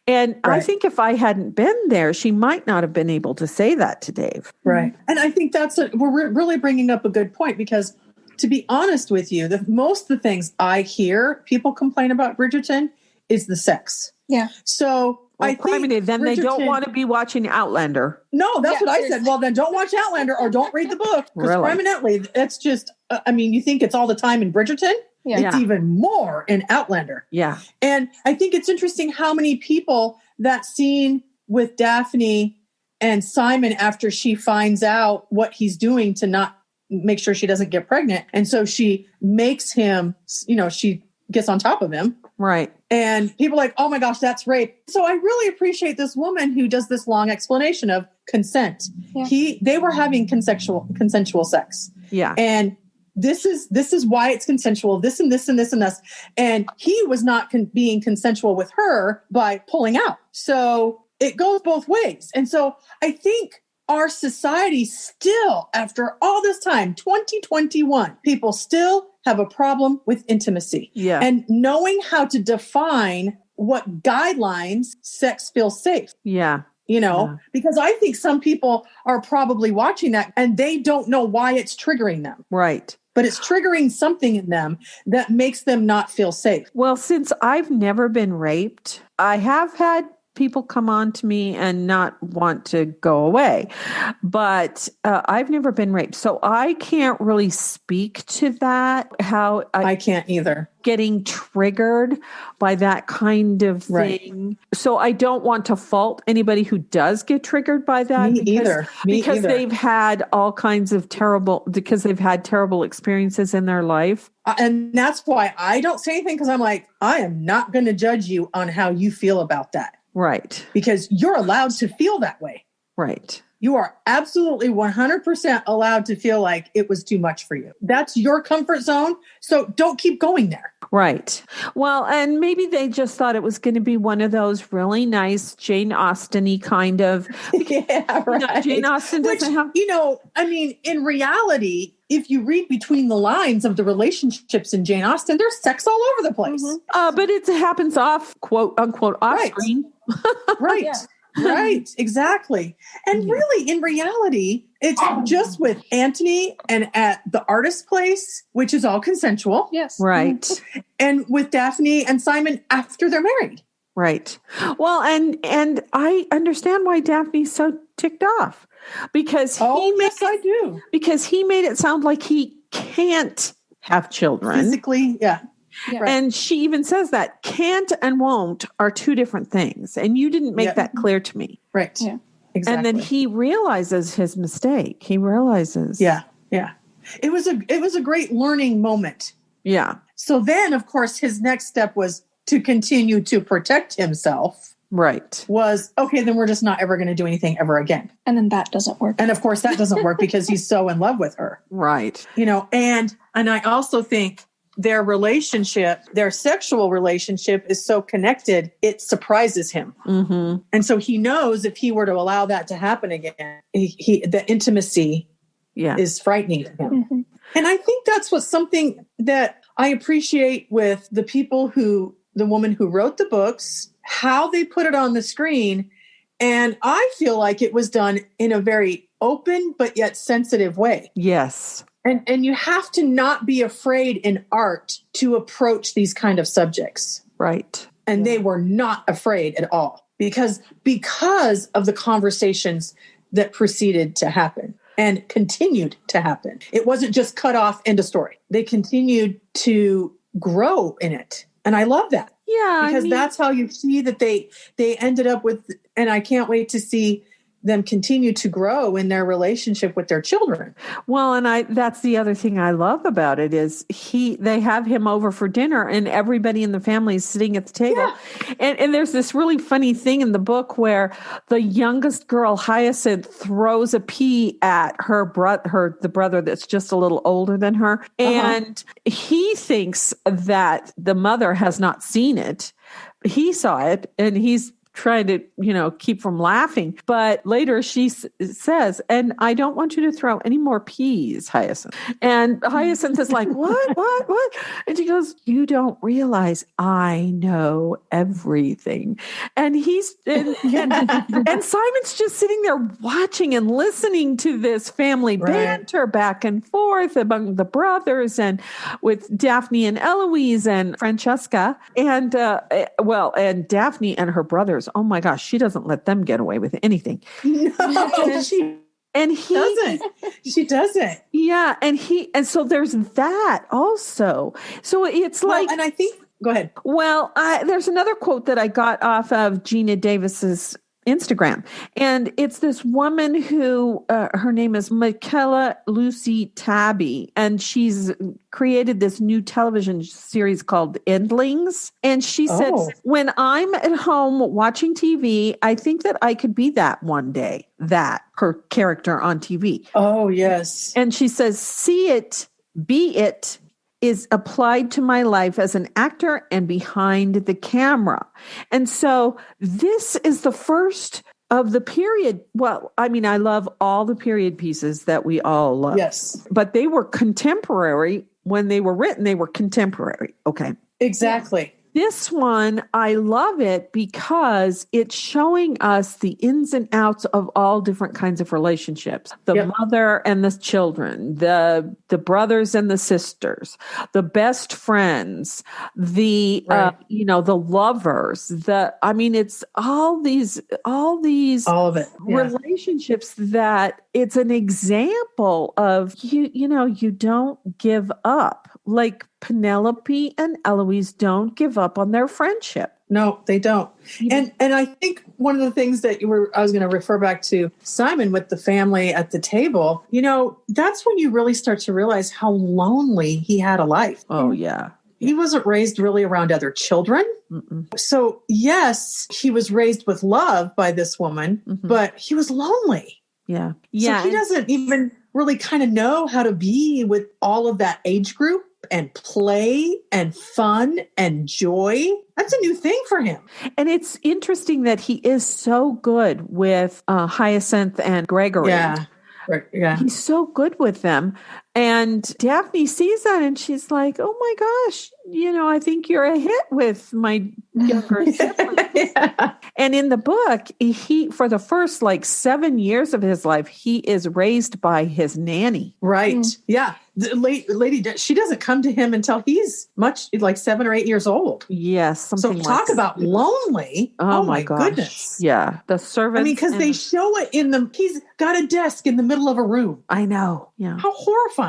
And I think if I hadn't been there, she might not have been able to say that to Dave. Right. And I think we're really bringing up a good point, because to be honest with you, most of the things I hear people complain about Bridgerton is the sex. Yeah. So I think then they don't want to be watching Outlander. No, that's what I said. Well, then don't watch Outlander or don't read the book. Because criminally, it's just, you think it's all the time in Bridgerton? Yeah. It's even more in Outlander. Yeah. And I think it's interesting how many people, that scene with Daphne and Simon after she finds out what he's doing to not make sure she doesn't get pregnant. And so she makes him, she gets on top of him. Right. And people are like, oh my gosh, that's rape. So I really appreciate this woman who does this long explanation of consent. Yeah. They were having consensual sex. Yeah. And this is why it's consensual, this and this and this and this. And he was not being consensual with her by pulling out. So it goes both ways. And so I think our society still, after all this time, 2021, people still have a problem with intimacy. Yeah. And knowing how to define what guidelines sex feels safe. Yeah. Because I think some people are probably watching that and they don't know why it's triggering them. Right. But it's triggering something in them that makes them not feel safe. Well, since I've never been raped, I have had people come on to me and not want to go away, but I've never been raped. So I can't really speak to that, how I can't either. Getting triggered by that kind of thing. So I don't want to fault anybody who does get triggered by that. Me either. They've had all kinds of terrible experiences in their life. And that's why I don't say anything, because I'm like, I am not going to judge you on how you feel about that. Right. Because you're allowed to feel that way. Right. You are absolutely 100% allowed to feel like it was too much for you. That's your comfort zone. So don't keep going there. Right. Well, and maybe they just thought it was going to be one of those really nice Jane Austen-y kind of. Yeah, right. Jane Austen doesn't have. In reality, if you read between the lines of the relationships in Jane Austen, there's sex all over the place. Mm-hmm. But it happens off, quote unquote, off screen. Right. Yeah. Right, exactly. And really, in reality, it's just with Anthony and at the artist's place, which is all consensual. Yes. Right. And with Daphne and Simon after they're married. Right. Well, and I understand why Daphne's so ticked off, because I do. Because he made it sound like he can't have children. Physically, yeah. Yeah. Right. And she even says that can't and won't are two different things. And you didn't make that clear to me. Right. Yeah. Exactly. And then he realizes his mistake. He realizes. Yeah. Yeah. It was a great learning moment. Yeah. So then, of course, his next step was to continue to protect himself. Right. Was, okay, then we're just not ever going to do anything ever again. And then that doesn't work. And of course, that doesn't work because he's so in love with her. Right. And I also think their relationship, their sexual relationship is so connected, it surprises him. Mm-hmm. And so he knows if he were to allow that to happen again, the intimacy is frightening to him. Mm-hmm. And I think that's something that I appreciate with the woman who wrote the books, how they put it on the screen. And I feel like it was done in a very open, but yet sensitive way. Yes. And you have to not be afraid in art to approach these kind of subjects. Right. And they were not afraid at all because of the conversations that proceeded to happen and continued to happen. It wasn't just cut off, end of story. They continued to grow in it. And I love that. Yeah. Because that's how you see that they ended up with, and I can't wait to see them continue to grow in their relationship with their children. Well, and that's the other thing I love about it is they have him over for dinner and everybody in the family is sitting at the table. Yeah. And there's this really funny thing in the book where the youngest girl, Hyacinth, throws a pea at the brother that's just a little older than her. And he thinks that the mother has not seen it. He saw it and he's trying to, keep from laughing. But later she says, and I don't want you to throw any more peas, Hyacinth. And Hyacinth is like, what? And she goes, you don't realize I know everything. And and Simon's just sitting there watching and listening to this family banter back and forth among the brothers and with Daphne and Eloise and Francesca. And, and Daphne and her brothers, oh my gosh, she doesn't let them get away with anything. No, she doesn't. She doesn't. Yeah. And so there's that also. So it's and I think, go ahead. Well, there's another quote that I got off of Gina Davis's Instagram. And it's this woman who, her name is Michaela Lucy Tabby, and she's created this new television series called Endlings. And she said, when I'm at home watching TV, I think that I could be that one day, her character on TV. Oh, yes. And she says, see it, be it, is applied to my life as an actor and behind the camera. And so this is the first of the period. Well, I mean, I love all the period pieces that we all love. Yes. But they were contemporary. When they were written, they were contemporary. Okay. Exactly. This one, I love it because it's showing us the ins and outs of all different kinds of relationships. The mother and the children, the brothers and the sisters, the best friends, the lovers, it's all of it. Relationships that it's an example of you don't give up. Like Penelope and Eloise don't give up on their friendship. No, they don't. And I think one of the things that I was going to refer back to Simon with the family at the table, that's when you really start to realize how lonely he had a life. Oh, yeah. He wasn't raised really around other children. Mm-mm. So yes, he was raised with love by this woman, but he was lonely. Yeah. So he doesn't even really kind of know how to be with all of that age group and play and fun and joy. That's a new thing for him. And it's interesting that he is so good with Hyacinth and Gregory. Yeah. Right. Yeah. He's so good with them. And Daphne sees that and she's like, oh my gosh, I think you're a hit with my younger sibling. Yeah. And in the book, he, for the first 7 years of his life, he is raised by his nanny. Right. Mm. Yeah. The lady, she doesn't come to him until he's much 7 or 8 years old. Yes. So talk about lonely. Oh my goodness. Yeah. The servants. Because they show it he's got a desk in the middle of a room. I know. Yeah. How horrifying.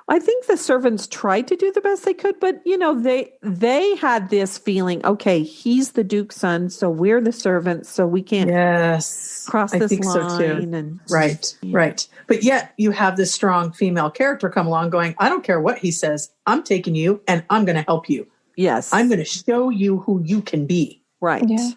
I think the servants tried to do the best they could, but they had this feeling, okay, he's the Duke's son, so we're the servants, so we can't cross this line. So too. Right. But yet you have this strong female character come along going, I don't care what he says, I'm taking you and I'm going to help you. Yes. I'm going to show you who you can be. Right. Yeah.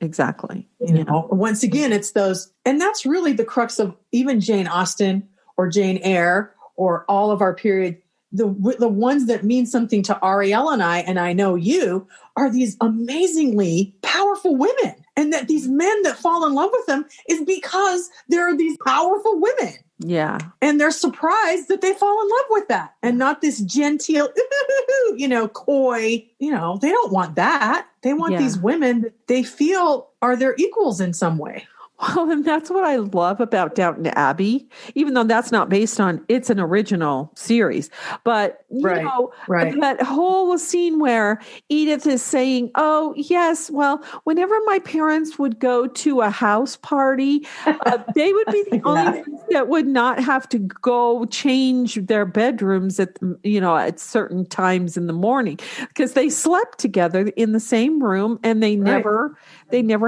Exactly. Once again, it's those, and that's really the crux of even Jane Austen or Jane Eyre or all of our period, the ones that mean something to Arielle and I know you, are these amazingly powerful women. And that these men that fall in love with them is because there are these powerful women. Yeah. And they're surprised that they fall in love with that and not this genteel, coy, they don't want that. They want these women that they feel are their equals in some way. Well, and that's what I love about Downton Abbey, even though that's not based on, it's an original series. But, that whole scene where Edith is saying, oh, yes, well, whenever my parents would go to a house party, they would be the only ones that would not have to go change their bedrooms at certain times in the morning because they slept together in the same room and they never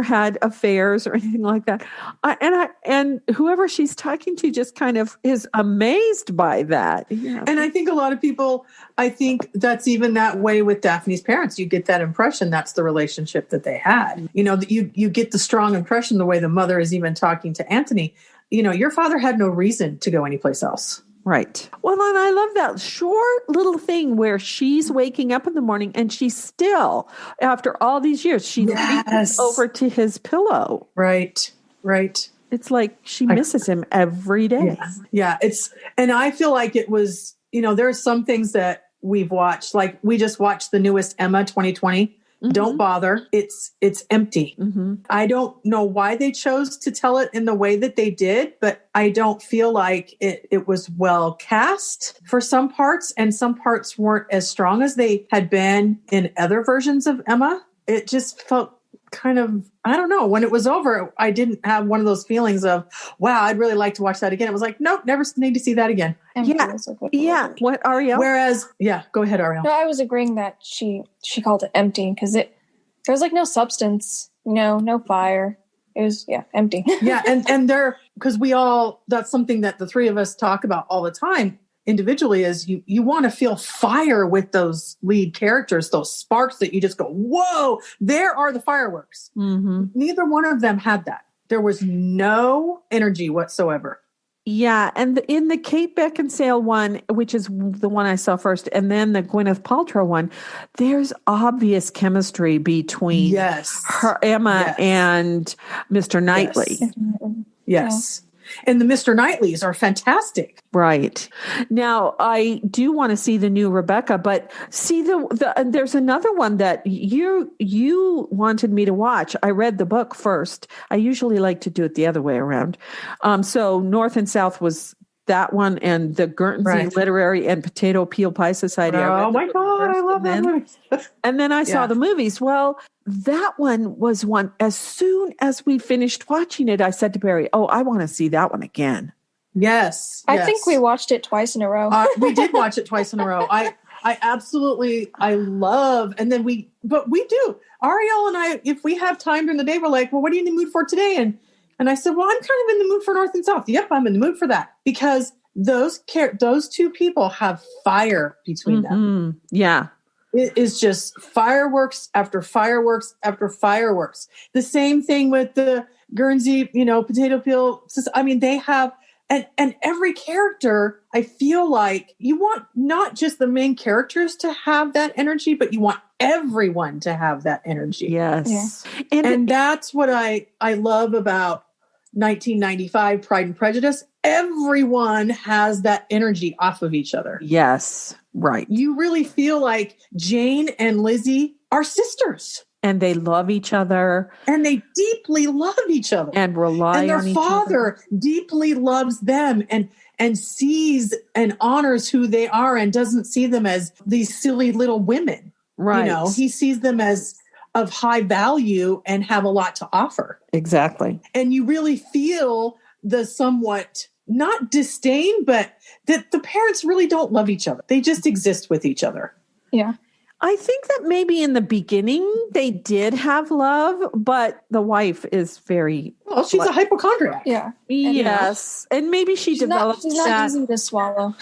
had affairs or anything like that. that. And whoever she's talking to just kind of is amazed by that. Yeah. And I think a lot of people, I think that's even that way with Daphne's parents. You get that impression that's the relationship that they had. You know, that you get the strong impression the way the mother is even talking to Anthony. You know, your father had no reason to go anyplace else. Right. Well, and I love that short little thing where she's waking up in the morning and she's still, after all these years, she reaches over to his pillow. Right. Right. It's like she misses him every day. Yeah. And I feel like it was, you know, there are some things that we've watched, like we just watched the newest Emma 2020. Mm-hmm. Don't bother. It's empty. Mm-hmm. I don't know why they chose to tell it in the way that they did, but I don't feel like it was well cast for some parts, and some parts weren't as strong as they had been in other versions of Emma. It just felt kind of, I don't know, when it was over, I didn't have one of those feelings of, wow, I'd really like to watch that again. It was like, nope, never need to see that again. Yeah. What, Arielle? Whereas, go ahead, Arielle. No, I was agreeing that she called it empty because there was like no substance, no fire. It was, empty. Yeah. And because that's something that the three of us talk about all the time individually, is you want to feel fire with those lead characters, those sparks that you just go, whoa, there are the fireworks. Mm-hmm. Neither one of them had that. There was no energy whatsoever. Yeah. And in the Kate Beckinsale one, which is the one I saw first, and then the Gwyneth Paltrow one, there's obvious chemistry between her, Emma, and Mr. Knightley. Yes. And the Mr. Knightleys are fantastic. Right. Now, I do want to see the new Rebecca, but see there's another one that you wanted me to watch. I read the book first. I usually like to do it the other way around. So North and South was that one, and the Guernsey Literary and Potato Peel Pie Society. Oh my God, I love that movie. And then I saw the movies. Well, that one was one, as soon as we finished watching it, I said to Barry, I want to see that one again. Yes. I think we watched it twice in a row. We did watch it twice in a row. I absolutely, I love, and then we do. Arielle and I, if we have time during the day, we're like, well, what are you in the mood for today? And I said, well, I'm kind of in the mood for North and South. Yep, I'm in the mood for that. Because those two people have fire between them. Yeah. It is just fireworks after fireworks after fireworks. The same thing with the Guernsey, potato peel. I mean, they have, and every character, I feel like you want not just the main characters to have that energy, but you want everyone to have that energy. Yes. Yeah. And that's what I love about 1995 Pride and Prejudice. Everyone has that energy off of each other. Yes. Right. You really feel like Jane and Lizzie are sisters. And they love each other. And they deeply love each other. And rely on each other. And their father deeply loves them and sees and honors who they are and doesn't see them as these silly little women. Right. He sees them as of high value and have a lot to offer. Exactly. And you really feel the somewhat, not disdain, but that the parents really don't love each other. They just exist with each other. Yeah. I think that maybe in the beginning they did have love, but the wife is very... Well, she's a hypochondriac. Yeah. Yes. And maybe she's developed she's not easy to swallow.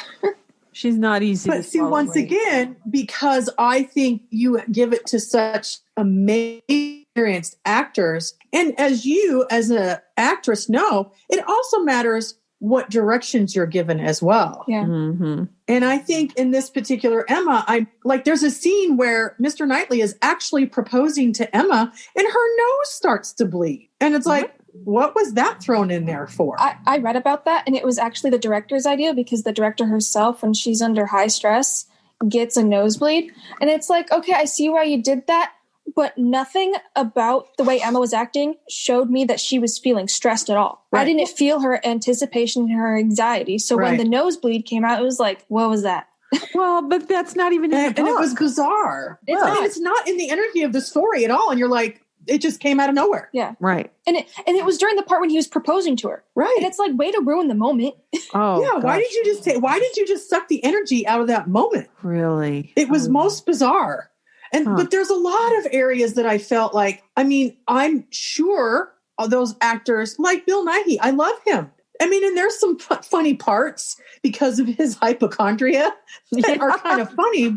She's not easy to swallow. But see, once again, because I think you give it to such amazing, experienced actors, and as you, as an actress, know, it also matters what directions you're given as well. Yeah. Mm-hmm. And I think in this particular Emma, there's a scene where Mr. Knightley is actually proposing to Emma and her nose starts to bleed. And it's like, what was that thrown in there for? I read about that, and it was actually the director's idea, because the director herself, when she's under high stress, gets a nosebleed. And it's like, okay, I see why you did that, but nothing about the way Emma was acting showed me that she was feeling stressed at all. Right. I didn't feel her anticipation and her anxiety. So when the nosebleed came out, it was like, what was that? Well, but that's not even in the book. And it was bizarre. It's not in the energy of the story at all. And you're like, it just came out of nowhere. Yeah. Right. And it was during the part when he was proposing to her. Right. And it's like, way to ruin the moment. Oh, yeah. Gosh. Why did you just suck the energy out of that moment? Really? It was most bizarre. But there's a lot of areas that I felt like, I'm sure all those actors like Bill Nighy. I love him. I mean, and there's some funny parts because of his hypochondria that are kind of funny,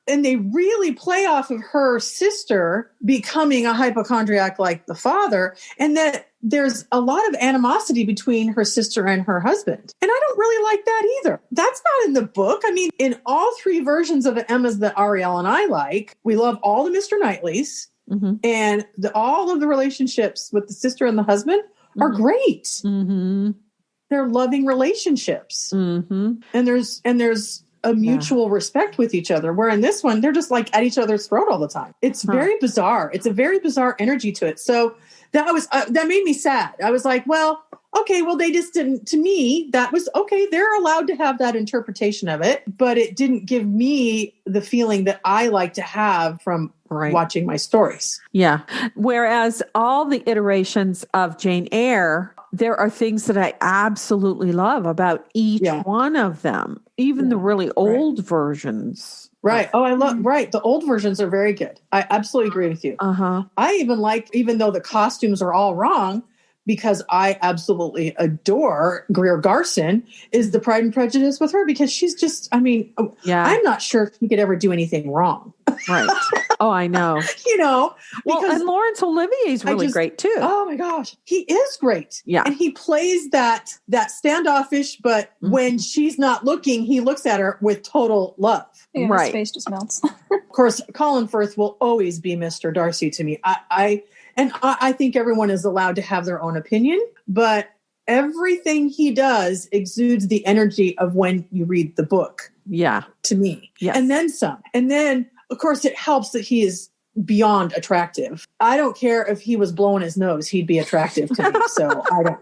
and they really play off of her sister becoming a hypochondriac like the father, and that there's a lot of animosity between her sister and her husband. And I don't really like that either. That's not in the book. I mean, in all three versions of the Emmas that Arielle and I like, we love all the Mr. Knightleys, and all of the relationships with the sister and the husband are great. Mm-hmm. They're loving relationships. Mm-hmm. And there's a mutual respect with each other. Where in this one, they're just like at each other's throat all the time. It's very bizarre. It's a very bizarre energy to it. So that made me sad. I was like, well, okay, well, they just didn't, to me, that was okay. They're allowed to have that interpretation of it, but it didn't give me the feeling that I like to have from watching my stories. Yeah. Whereas all the iterations of Jane Eyre, there are things that I absolutely love about each one of them, even the really old versions. Right. Oh, I love, the old versions are very good. I absolutely agree with you. I even like, even though the costumes are all wrong, because I absolutely adore Greer Garson, is the Pride and Prejudice with her, because she's just, I mean, I'm not sure if she could ever do anything wrong. Right. Oh, I know. Well, and Laurence Olivier is really great too. Oh my gosh. He is great. Yeah. And he plays that standoffish, but when she's not looking, he looks at her with total love. Yeah, his face just melts. Of course, Colin Firth will always be Mr. Darcy to me. I think everyone is allowed to have their own opinion, but everything he does exudes the energy of when you read the book. Yeah. To me. Yes. And then some. And then, of course, it helps that he is beyond attractive. I don't care if he was blowing his nose, he'd be attractive to me. So I don't.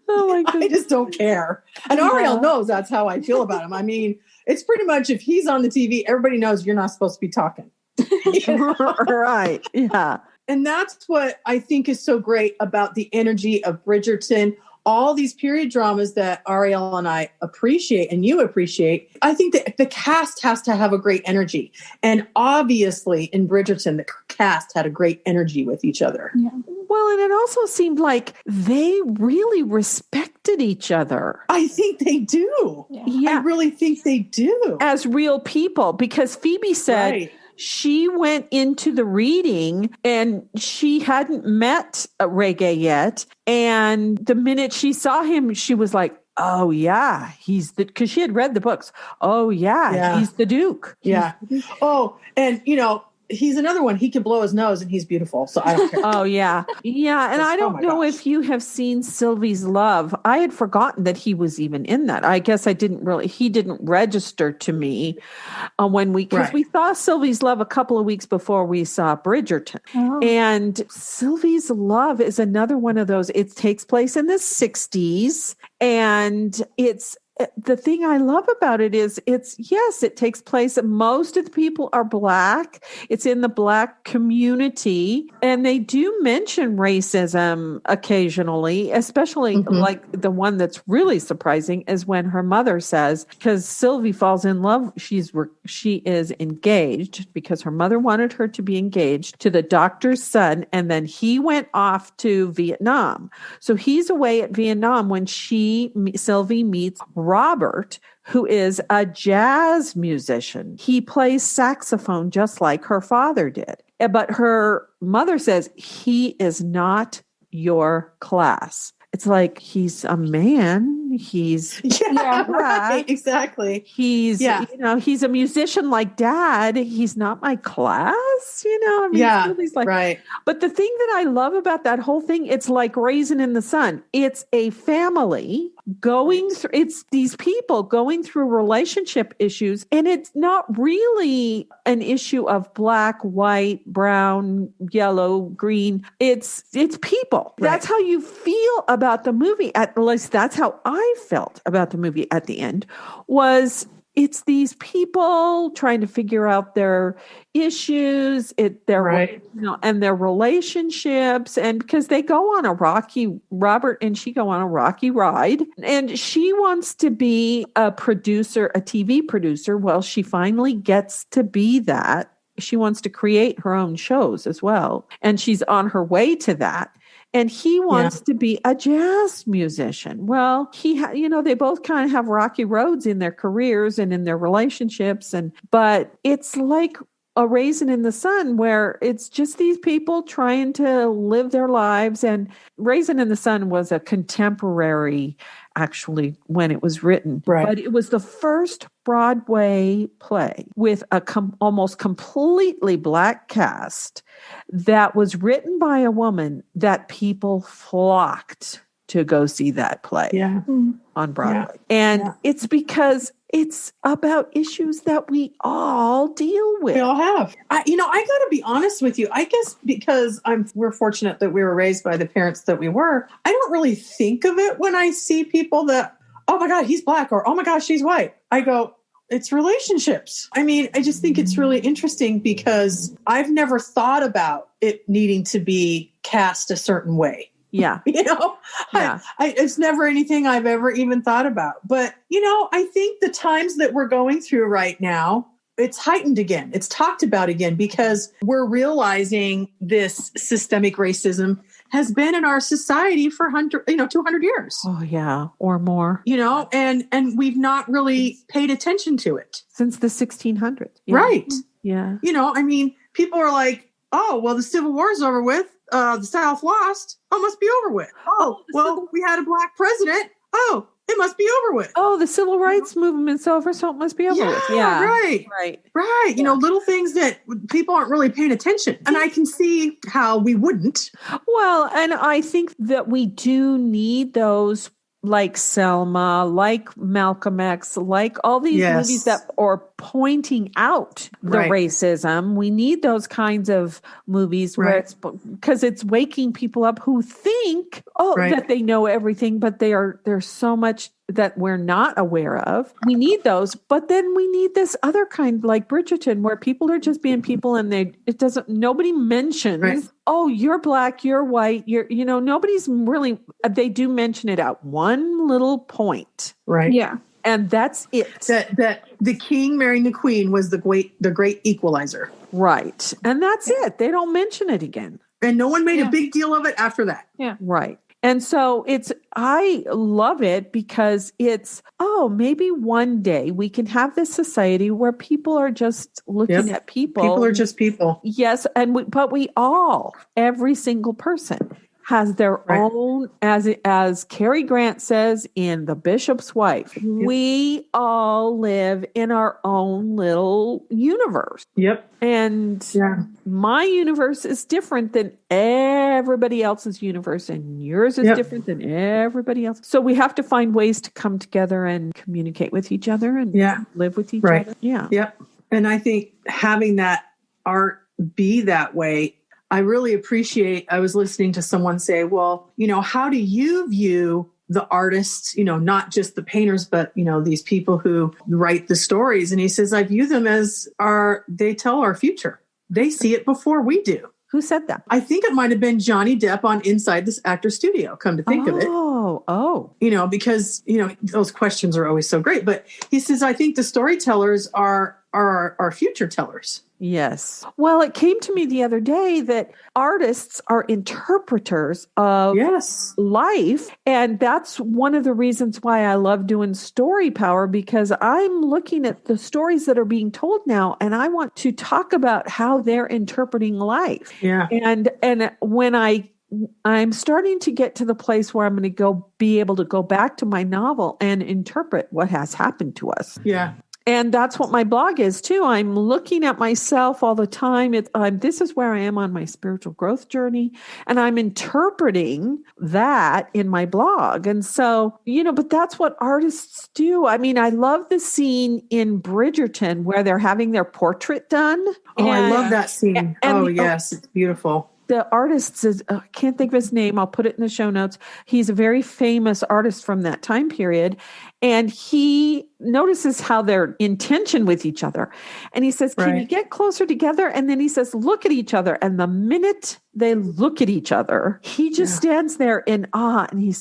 Oh my goodness. I just don't care. And Arielle knows that's how I feel about him. I mean, it's pretty much if he's on the TV, everybody knows you're not supposed to be talking. Right. Yeah. And that's what I think is so great about the energy of Bridgerton. All these period dramas that Arielle and I appreciate and you appreciate, I think that the cast has to have a great energy. And obviously in Bridgerton, the cast had a great energy with each other. Yeah. Well, and it also seemed like they really respected each other. I think they do. Yeah. I really think they do. As real people, because Phoebe said she went into the reading and she hadn't met Regé yet. And the minute she saw him, she was like, oh yeah, because she had read the books. Oh yeah, he's the Duke. Oh, and he's another one. He can blow his nose and he's beautiful. So I don't care. Oh, yeah. Yeah. And I don't know if you have seen Sylvie's Love. I had forgotten that he was even in that. I guess he didn't register to me because we saw Sylvie's Love a couple of weeks before we saw Bridgerton. Oh. And Sylvie's Love is another one of those. It takes place in the 60s and it's, the thing I love about it is it takes place. Most of the people are Black. It's in the Black community. And they do mention racism occasionally, especially like the one that's really surprising is when her mother says, because Sylvie falls in love, she is engaged because her mother wanted her to be engaged to the doctor's son. And then he went off to Vietnam. So he's away at Vietnam when Sylvie meets Robert, who is a jazz musician. He plays saxophone just like her father did. But her mother says, he is not your class. It's like, he's a man. He's right, exactly. He's he's a musician like Dad. He's not my class. He's like, right. But the thing that I love about that whole thing, it's like Raisin in the Sun. It's a family going through. It's these people going through relationship issues, and it's not really an issue of black, white, brown, yellow, green. It's people. Right. That's how you feel about the movie. At least that's how I felt about the movie at the end. It's these people trying to figure out their issues, and their relationships, and because they go on Robert and she go on a rocky ride, and she wants to be a producer, a TV producer. Well, she finally gets to be that. she wants to create her own shows as well. And she's on her way to that. And he wants to be a jazz musician. Well, they both kind of have rocky roads in their careers and in their relationships. But it's like a Raisin in the Sun, where it's just these people trying to live their lives. And Raisin in the Sun was a contemporary, actually, when it was written. Right. But it was the first Broadway play with a almost completely Black cast that was written by a woman that people flocked to go see that play on Broadway. And it's because it's about issues that we all deal with. We all have. I got to be honest with you. I guess because we're fortunate that we were raised by the parents that we were. I don't really think of it when I see people that, oh my God, he's Black, or oh my gosh, she's white. I go, it's relationships. I mean, I just think it's really interesting because I've never thought about it needing to be cast a certain way. Yeah. It's never anything I've ever even thought about. But, I think the times that we're going through right now, it's heightened again. It's talked about again because we're realizing this systemic racism has been in our society for 200 years. Oh, yeah. Or more. And we've not really paid attention to it. Since the 1600s. Yeah. Right. Yeah. People are like, oh, well, the Civil War is over with. The South lost. Oh, must be over with. Oh, well, we had a Black president. Oh, it must be over with. Oh, the civil rights movement's over, so it must be over with. Yeah, right. Yeah. Little things that people aren't really paying attention. And I can see how we wouldn't. Well, and I think that we do need those, like Selma, like Malcolm X, like all these movies that are pointing out the racism. We need those kinds of movies where because it's waking people up who think, that they know everything, but there's so much that we're not aware of. We need those, but then we need this other kind, like Bridgerton, where people are just being people, and nobody mentions, oh, you're Black, you're white, nobody's really. They do mention it at one little point, right? Yeah, and that's it. That the king marrying the queen was the great equalizer, right? And that's it. They don't mention it again, and no one made a big deal of it after that. Yeah, right. And so I love it because maybe one day we can have this society where people are just looking at people. People are just people. Yes. But we all, every single person has their own, as Cary Grant says in The Bishop's Wife, we all live in our own little universe. Yep. And my universe is different than everybody else's universe, and yours is different than everybody else. So we have to find ways to come together and communicate with each other and live with each other. Yeah. Yep. And I think having that art be that way, I really appreciate. I was listening to someone say, well, how do you view the artists, not just the painters, but, these people who write the stories? And he says, I view them as they tell our future. They see it before we do. Who said that? I think it might have been Johnny Depp on Inside This Actor Studio, come to think of it. Oh. Because, those questions are always so great. But he says, I think the storytellers are our future tellers. Yes. Well, it came to me the other day that artists are interpreters of life. And that's one of the reasons why I love doing Story Power, because I'm looking at the stories that are being told now, and I want to talk about how they're interpreting life. Yeah. And when I'm starting to get to the place where I'm going to be able to go back to my novel and interpret what has happened to us. Yeah. And that's what my blog is too. I'm looking at myself all the time. This is where I am on my spiritual growth journey, and I'm interpreting that in my blog. And so, but that's what artists do. I mean, I love the scene in Bridgerton where they're having their portrait done. Oh, I love that scene. Yes, it's beautiful. The artist is, I can't think of his name. I'll put it in the show notes. He's a very famous artist from that time period. And he notices how they're in tension with each other. And he says, can you get closer together? And then he says, look at each other. And the minute they look at each other, he just stands there in awe. And he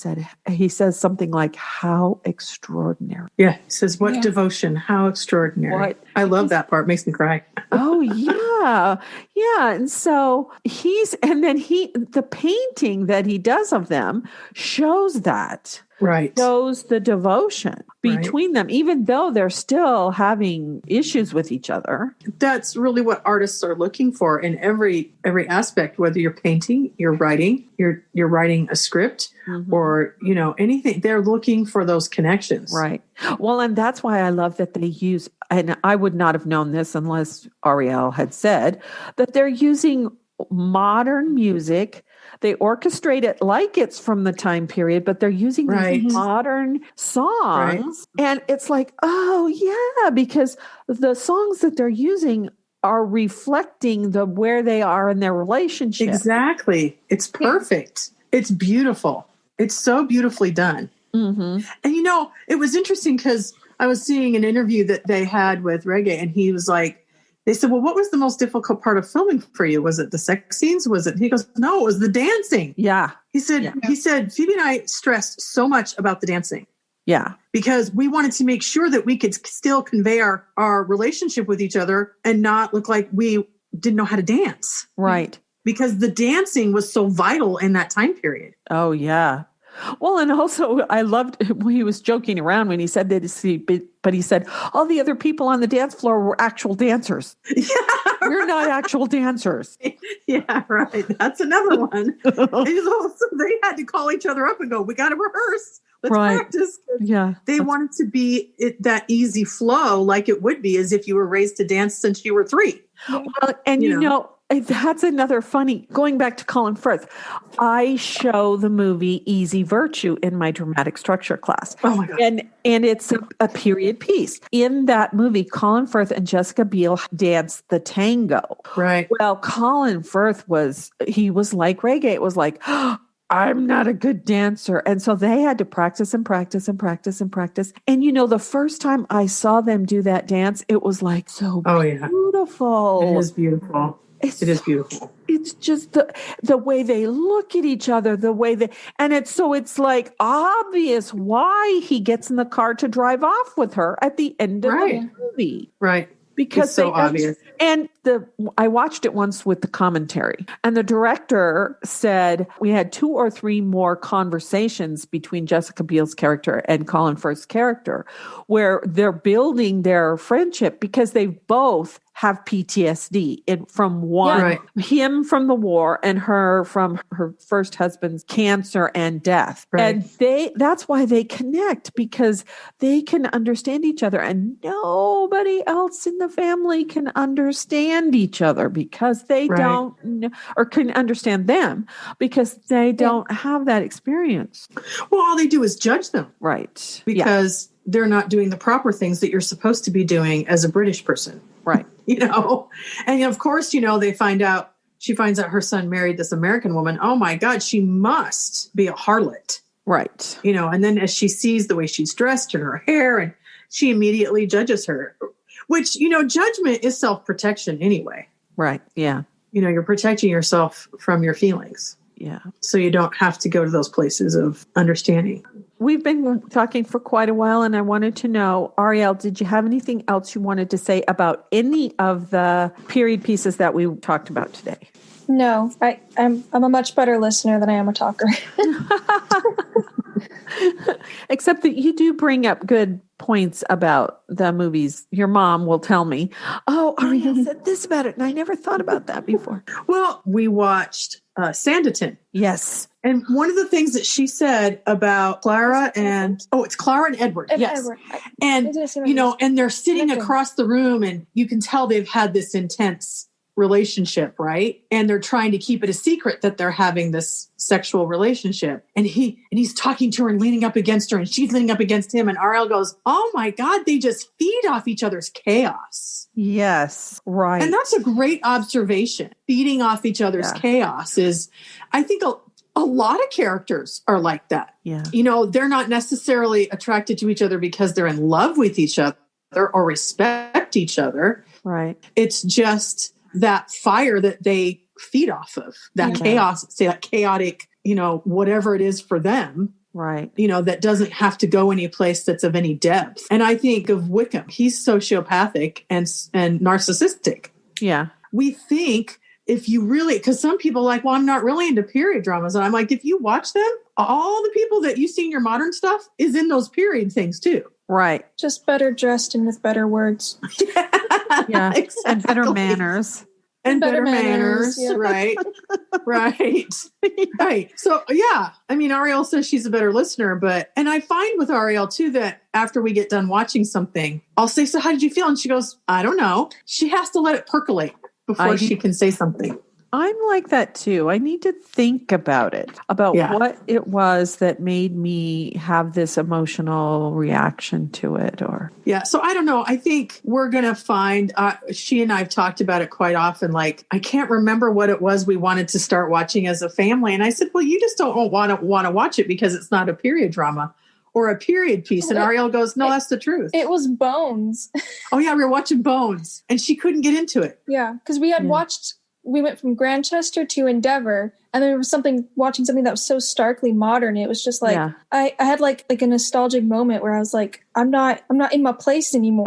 says something like, how extraordinary. Yeah. He says, what devotion, how extraordinary. I love that part. Makes me cry. Oh, yeah. Yeah. And so the painting that he does of them shows that. Right. Shows the devotion between them, even though they're still having issues with each other. That's really what artists are looking for in every aspect, whether you're painting, you're writing, you're writing a script or, anything. They're looking for those connections. Right. Well, and that's why I love that they use, and I would not have known this unless Arielle had said, that they're using modern music. They orchestrate it like it's from the time period, but they're using these modern songs. And it's like, oh, yeah, because the songs that they're using are reflecting where they are in their relationship. Exactly. It's perfect. It's beautiful. It's so beautifully done. Mm-hmm. And, it was interesting because I was seeing an interview that they had with Reggae, and he was like, they said, well, what was the most difficult part of filming for you? Was it the sex scenes? He goes, no, it was the dancing. Yeah. He said, Phoebe and I stressed so much about the dancing. Yeah. Because we wanted to make sure that we could still convey our relationship with each other and not look like we didn't know how to dance. Right. Because the dancing was so vital in that time period. Oh, yeah. Well, and also I loved, he was joking around when he said that, but he said, all the other people on the dance floor were actual dancers. Yeah. We're not actual dancers. Yeah, right. That's another one. And so they had to call each other up and go, we got to rehearse. Let's practice. Yeah. They wanted to be that easy flow like it would be as if you were raised to dance since you were 3. Well, and that's another funny, going back to Colin Firth, I show the movie Easy Virtue in my dramatic structure class. Oh my God. And it's a period piece. In that movie, Colin Firth and Jessica Biel danced the tango. Right. Well, Colin Firth was like Reggae. It was like, I'm not a good dancer. And so they had to practice and practice and practice and practice. And the first time I saw them do that dance, it was like so beautiful. It is beautiful. It is beautiful. It's just the way they look at each other, it's like obvious why he gets in the car to drive off with her at the end of the movie. Right. Because it's so obvious. And I watched it once with the commentary, and the director said we had 2 or 3 more conversations between Jessica Biel's character and Colin Firth's character, where they're building their friendship because they both have PTSD from him from the war and her from her first husband's cancer and death. Right. And that's why they connect, because they can understand each other, and nobody else in the family can understand each other because they don't, or can understand them because they don't have that experience. Well, all they do is judge them. Right. Because they're not doing the proper things that you're supposed to be doing as a British person. Right. And of course, she finds out her son married this American woman. Oh my God, she must be a harlot. Right. And then as she sees the way she's dressed and her hair, and she immediately judges her, which, judgment is self-protection anyway. Right. Yeah. You're protecting yourself from your feelings. Yeah. So you don't have to go to those places of understanding. We've been talking for quite a while, and I wanted to know, Arielle, did you have anything else you wanted to say about any of the period pieces that we talked about today? No, I'm a much better listener than I am a talker. Except that you do bring up good points about the movies. Your mom will tell me, oh, Arielle said this about it, and I never thought about that before. Well, we watched Sanditon. Yes. And one of the things that she said about Clara it's Clara and Edward. Yes. Edward. And, and they're sitting across the room, and you can tell they've had this intense relationship, right? And they're trying to keep it a secret that they're having this sexual relationship. And he's talking to her and leaning up against her, and she's leaning up against him. And Arielle goes, oh my God, they just feed off each other's chaos. Yes. Right. And that's a great observation. Feeding off each other's chaos is, I think a lot of characters are like that. Yeah. They're not necessarily attracted to each other because they're in love with each other or respect each other. Right. It's just that fire that they feed off of, that chaos, say that chaotic, whatever it is for them. Right. That doesn't have to go any place that's of any depth. And I think of Wickham. He's sociopathic and narcissistic. Yeah. We think if you really, because some people are like, well, I'm not really into period dramas. And I'm like, if you watch them, all the people that you see in your modern stuff is in those period things too. Right. Just better dressed and with better words. Yeah. Exactly. And better manners. And better manners. Yeah. Right. Right. So, yeah. I mean, Arielle says she's a better listener, and I find with Arielle too, that after we get done watching something, I'll say, so how did you feel? And she goes, I don't know. She has to let it percolate before she can say something. I'm like that too. I need to think about it, what it was that made me have this emotional reaction to it. Yeah. So I don't know. I think we're going to find, she and I have talked about it quite often. Like, I can't remember what it was we wanted to start watching as a family. And I said, well, you just don't want to watch it because it's not a period drama or a period piece. And Arielle goes, no, that's the truth. It was Bones. Oh yeah. We were watching Bones and she couldn't get into it. Yeah. Because we went from Grantchester to Endeavor, and there was watching something that was so starkly modern. It was just like, I had like a nostalgic moment where I was like, I'm not in my place anymore.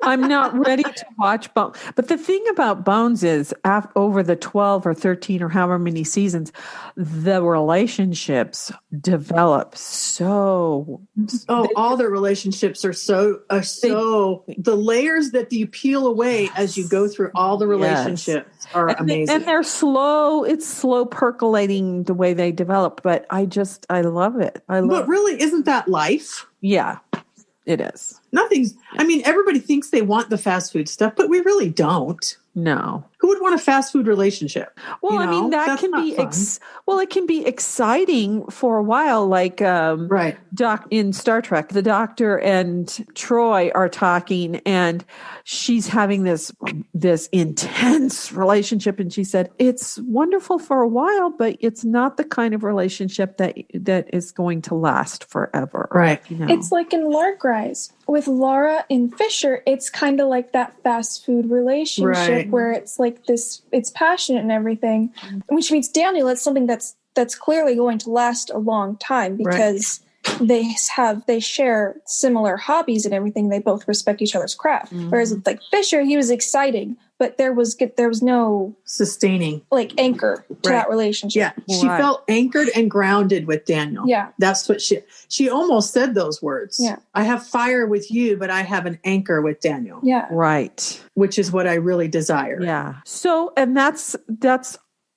I'm not ready to watch Bones. But the thing about Bones is, over the 12 or 13 or however many seasons, the relationships develop so. All the relationships are so. The layers that you peel away as you go through all the relationships are amazing. And they're slow. It's slow percolating the way they develop. But I love it. But really, isn't that life? Yeah, it is. Everybody thinks they want the fast food stuff, but we really don't. No. Who would want a fast food relationship? Well, that can be it can be exciting for a while. Like in Star Trek, the Doctor and Troy are talking, and she's having this intense relationship, and she said it's wonderful for a while, but it's not the kind of relationship that is going to last forever. Right. It's like in Larkrise with Laura and Fisher. It's kind of like that fast food relationship where it's like this, it's passionate and everything. Which means Daniel, it's something that's clearly going to last a long time because they share similar hobbies and everything. They both respect each other's craft. Mm-hmm. Whereas with like Fisher, he was exciting, but there was no sustaining anchor to that relationship. Yeah, she felt anchored and grounded with Daniel. Yeah, that's what she almost said those words. Yeah, I have fire with you, but I have an anchor with Daniel. Yeah, right. Which is what I really desire. Yeah. So, and that's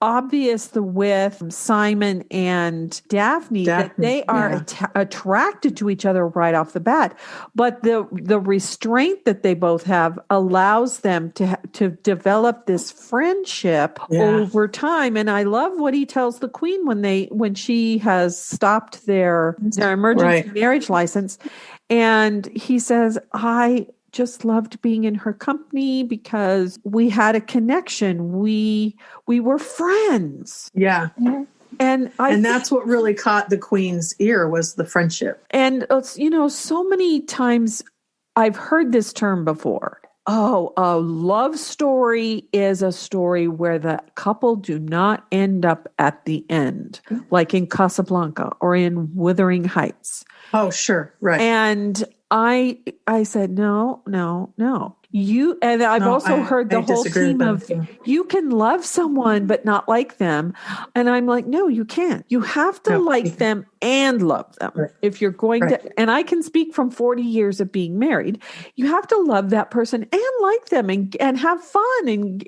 obvious with Simon and Daphne that they are attracted to each other right off the bat, but the restraint that they both have allows them to develop this friendship over time. And I love what he tells the Queen when she has stopped their emergency marriage license, and he says, I just loved being in her company because we had a connection. We were friends. Yeah. Mm-hmm. And that's what really caught the Queen's ear was the friendship. And, so many times I've heard this term before. Oh, a love story is a story where the couple do not end up at the end, like in Casablanca or in Wuthering Heights. Oh, sure. Right. And I said, no. I've also heard the whole theme of you can love someone but not like them. And I'm like, no, you can't. You have to like them and love them. Right. If you're going to, and I can speak from 40 years of being married, you have to love that person and like them and have fun and,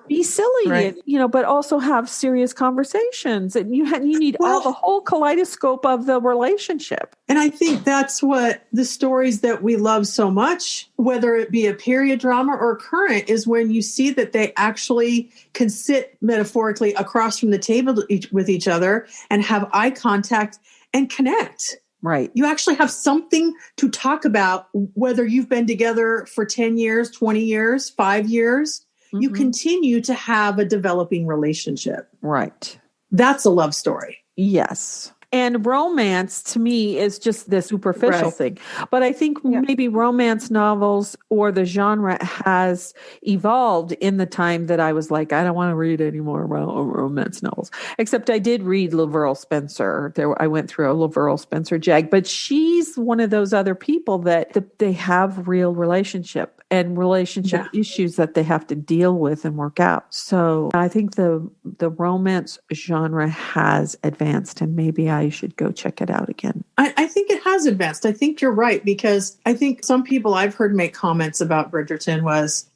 be silly, and, but also have serious conversations. And you need the whole kaleidoscope of the relationship. And I think that's what the stories that we love so much, whether it be a period drama or current, is when you see that they actually can sit metaphorically across from the table with each other and have eye contact and connect. Right. You actually have something to talk about, whether you've been together for 10 years, 20 years, 5 years. You continue to have a developing relationship. Right. That's a love story. Yes. And romance to me is just this superficial thing. But I think maybe romance novels or the genre has evolved in the time that I was like, I don't want to read any more romance novels. Except I did read Laverne Spencer. I went through a Laverne Spencer jag, but she's one of those other people that they have real relationship issues that they have to deal with and work out. So I think the romance genre has advanced, and maybe I should go check it out again. I think it has advanced. I think you're right, because I think some people I've heard make comments about Bridgerton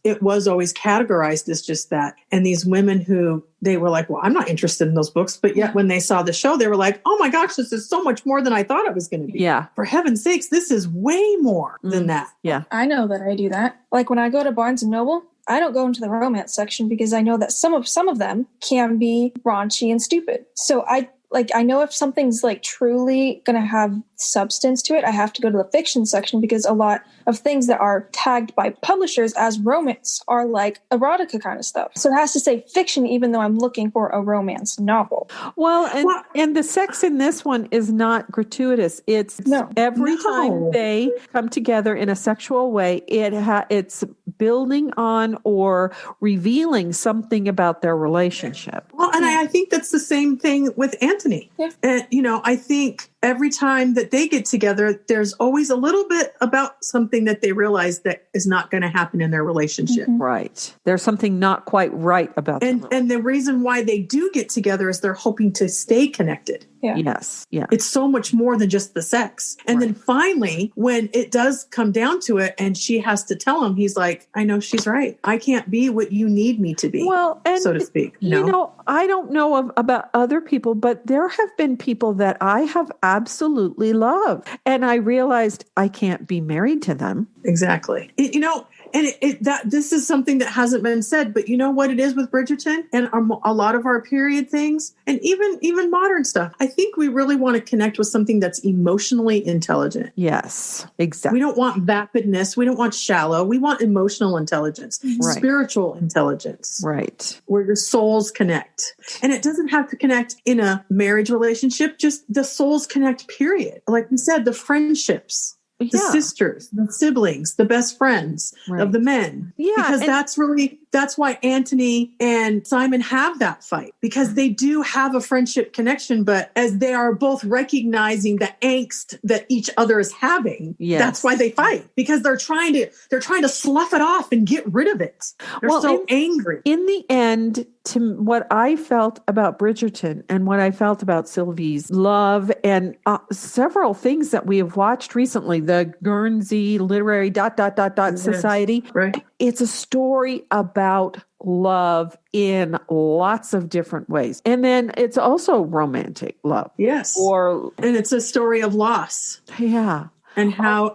it was always categorized as just that. And these women who they were like, well, I'm not interested in those books. But yet when they saw the show, they were like, oh my gosh, this is so much more than I thought it was going to be. Yeah. For heaven's sakes, this is way more than that. Yeah. I know that I do that. Like when I go to Barnes & Noble, I don't go into the romance section because I know that some of them can be raunchy and stupid. So I know if something's like truly going to have substance to it, I have to go to the fiction section, because a lot of things that are tagged by publishers as romance are like erotica kind of stuff. So it has to say fiction, even though I'm looking for a romance novel. Well, and the sex in this one is not gratuitous. It's every time they come together in a sexual way, it's building on or revealing something about their relationship. Well, and I think that's the same thing with Anthony. Yeah. And, I think every time that they get together, there's always a little bit about something that they realize that is not going to happen in their relationship. Mm-hmm. Right. There's something not quite right about them. And the reason why they do get together is they're hoping to stay connected. Yeah. Yes. Yeah. It's so much more than just the sex. And then finally, when it does come down to it and she has to tell him, he's like, I know she's right. I can't be what you need me to be, so to speak. I don't know about other people, but there have been people that I have absolutely loved. And I realized I can't be married to them. Exactly. This is something that hasn't been said, but you know what it is with Bridgerton and a lot of our period things, and even modern stuff. I think we really want to connect with something that's emotionally intelligent. Yes, exactly. We don't want vapidness. We don't want shallow. We want emotional intelligence, spiritual intelligence. Right. Where your souls connect. And it doesn't have to connect in a marriage relationship, just the souls connect, period. Like we said, the friendships. The sisters, the siblings, the best friends of the men. Yeah. Because that's why Anthony and Simon have that fight, because they do have a friendship connection, but as they are both recognizing the angst that each other is having, that's why they fight, because they're trying to slough it off and get rid of it. They're angry. In the end, to what I felt about Bridgerton and what I felt about Sylvie's love and several things that we have watched recently, the Guernsey Literary ... Society. Right. It's a story about love in lots of different ways. And then it's also romantic love. Yes. And it's a story of loss. Yeah. And how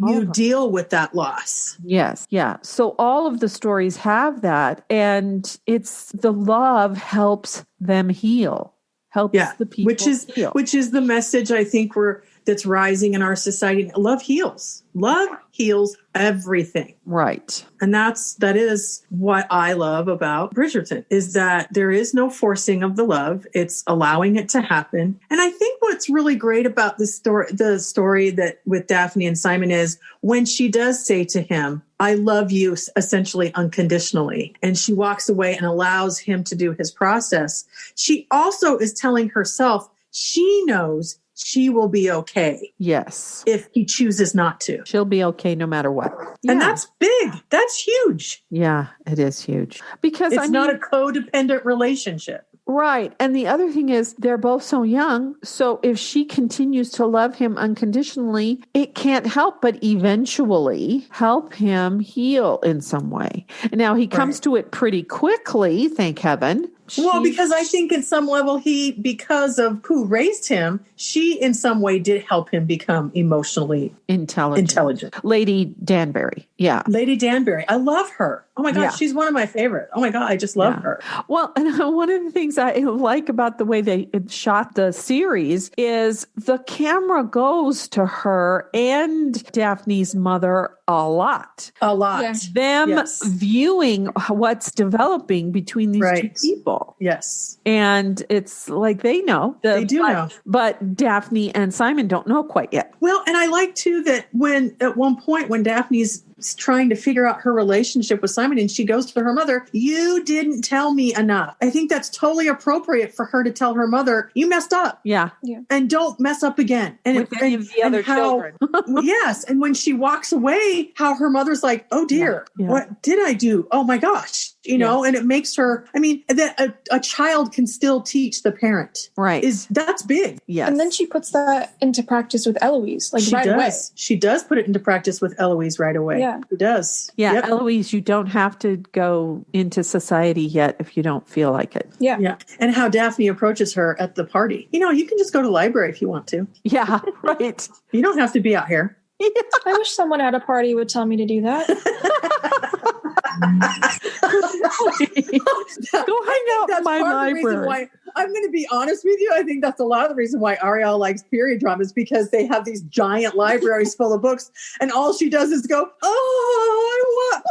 you deal with that loss. Yes. Yeah. So all of the stories have that. And it's the love helps them heal. Helps the people heal. Which is the message I think that's rising in our society. Love heals. Love heals everything. Right. And that is what I love about Bridgerton, is that there is no forcing of the love. It's allowing it to happen. And I think what's really great about the story that with Daphne and Simon is when she does say to him, I love you, essentially unconditionally, and she walks away and allows him to do his process, she also is telling herself she knows she will be okay. Yes. If he chooses not to. She'll be okay no matter what. Yeah. And that's big. That's huge. Yeah, it is huge. Because it's not a codependent relationship. Right. And the other thing is they're both so young. So if she continues to love him unconditionally, it can't help but eventually help him heal in some way. And now he comes to it pretty quickly, thank heaven. Well, because I think in some level because of who raised him, she in some way did help him become emotionally intelligent. Lady Danbury. Yeah. Lady Danbury. I love her. Oh my God, she's one of my favorite. Oh my God, I just love her. Well, and one of the things I like about the way they shot the series is the camera goes to her and Daphne's mother a lot. A lot. Yeah. Them viewing what's developing between these two people. Yes. And it's like they know. They do know. But Daphne and Simon don't know quite yet. Well, and I like too that when at one point when Daphne's trying to figure out her relationship with Simon and she goes to her mother, you didn't tell me enough. I think that's totally appropriate for her to tell her mother, you messed up. Yeah. And don't mess up again. And with any of the other children. Yes. And when she walks away, how her mother's like, oh dear, what did I do? Oh my gosh. You know, and it makes her, I mean, that a child can still teach the parent. Right. That's big. Yes. And then she puts that into practice with Eloise, like right away. She does put it into practice with Eloise right away. Yeah. She does. Yeah. Yep. Eloise, you don't have to go into society yet if you don't feel like it. Yeah. Yeah. And how Daphne approaches her at the party. You know, you can just go to the library if you want to. Yeah. Right. You don't have to be out here. Yeah. I wish someone at a party would tell me to do that. Go hang out in my library. I'm going to be honest with you. I think that's a lot of the reason why Arielle likes period dramas, because they have these giant libraries full of books, and all she does is go, "Oh,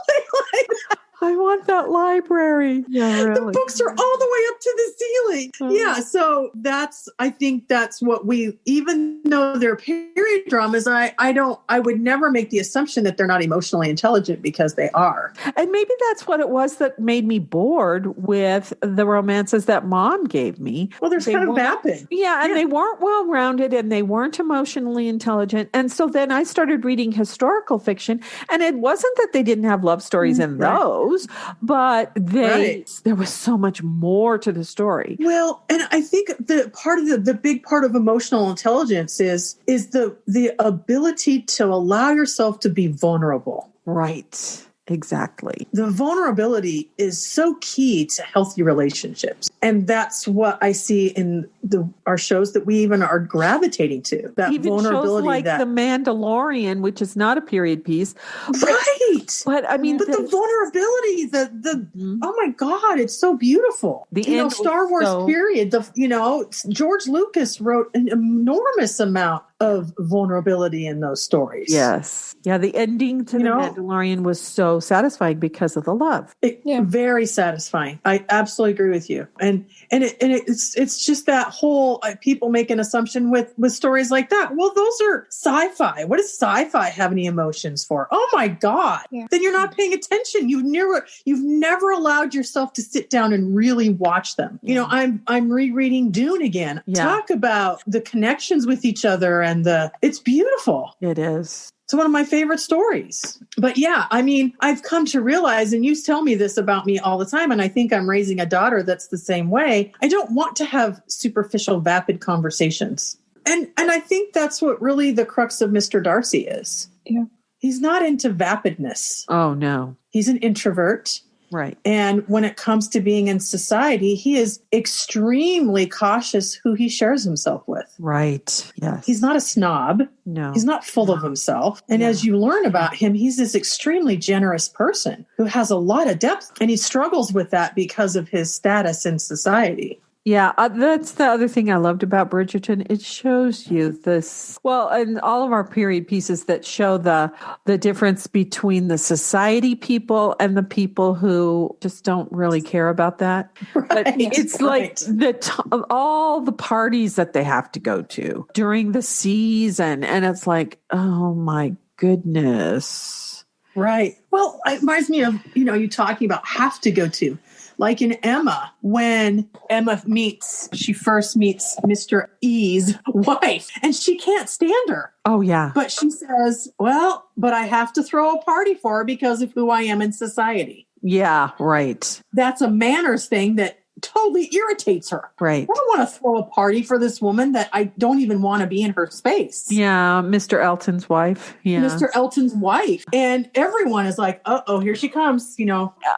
I want that library." Yeah, really. The books are all the way up to the ceiling. Yeah, so I think that's what even though they're period dramas, I would never make the assumption that they're not emotionally intelligent, because they are. And maybe that's what it was that made me bored with the romances that Mom gave me. Well, they're kind of vapid. Yeah, and they weren't well-rounded and they weren't emotionally intelligent. And so then I started reading historical fiction, and it wasn't that they didn't have love stories in those, but there was so much more to the story. Well, and I think the big part of emotional intelligence is the ability to allow yourself to be vulnerable. Right. Exactly. The vulnerability is so key to healthy relationships. And that's what I see in our shows that we even are gravitating to. That even vulnerability. Shows like The Mandalorian, which is not a period piece. Right. But I mean, the vulnerability, oh my God, it's so beautiful. Star Wars period, George Lucas wrote an enormous amount of vulnerability in those stories. Yes. Yeah. The ending to The Mandalorian was so satisfying because of the love. Very satisfying. I absolutely agree with you. And it's just that whole people make an assumption with stories like that. Well, those are sci-fi. What does sci-fi have any emotions for? Oh my God. Yeah. Then you're not paying attention. You've never allowed yourself to sit down and really watch them. You know, I'm rereading Dune again. Yeah. Talk about the connections with each other, and it's beautiful. It is. It's one of my favorite stories. But yeah, I mean, I've come to realize, and you tell me this about me all the time, and I think I'm raising a daughter that's the same way. I don't want to have superficial, vapid conversations. And I think that's what really the crux of Mr. Darcy is. Yeah. He's not into vapidness. Oh, no. He's an introvert. Right. And when it comes to being in society, he is extremely cautious who he shares himself with. Right. Yes. He's not a snob. No. He's not full of himself. And as you learn about him, he's this extremely generous person who has a lot of depth. And he struggles with that because of his status in society. Yeah, that's the other thing I loved about Bridgerton. It shows you this, and all of our period pieces that show the difference between the society people and the people who just don't really care about that. Right, but it's like all the parties that they have to go to during the season. And it's like, oh my goodness. Right. Well, it reminds me of, you talking about have to go to. Like in Emma, when she first meets Mr. E's wife, and she can't stand her. Oh, yeah. But she says, but I have to throw a party for her because of who I am in society. Yeah, right. That's a manners thing that totally irritates her. Right. I don't want to throw a party for this woman that I don't even want to be in her space. Yeah, Mr. Elton's wife. Yeah. Mr. Elton's wife. And everyone is like, uh-oh, here she comes,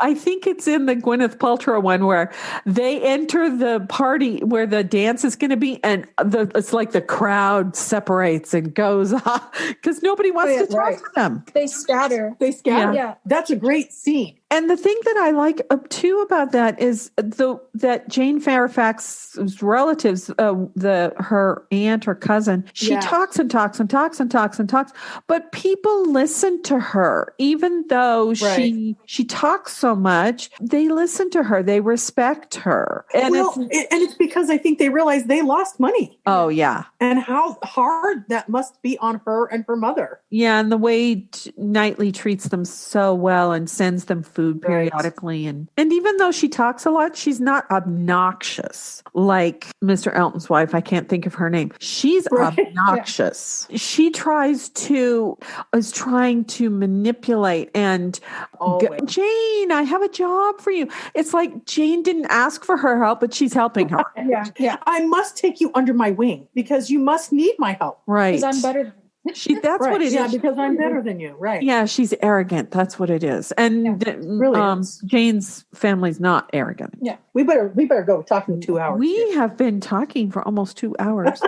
I think it's in the Gwyneth Paltrow one where they enter the party where the dance is going to be, and it's like the crowd separates and goes off because nobody wants to talk to them. They scatter. Yeah. That's a great scene. And the thing that I like too about that is that Jane Fairfax's relatives, her aunt or cousin, she talks and talks and talks and talks and talks, but people listen to her, even though she talks so much. They listen to her, they respect her, and it's because I think they realize they lost money. Oh yeah, and how hard that must be on her and her mother. Yeah, and the way Knightley treats them so well and sends them food periodically. And even though she talks a lot, she's not obnoxious like Mr. Elton's wife. I can't think of her name. She's obnoxious. Yeah. She is trying to manipulate and Jane, I have a job for you. It's like Jane didn't ask for her help, but she's helping her. Yeah. I must take you under my wing because you must need my help. Right. Because I'm better than that's what it is. Yeah, because I'm better than you. Right. Yeah, she's arrogant. That's what it is. And really Jane's family's not arrogant. Yeah. We better go. We're talking 2 hours. We have been talking for almost 2 hours.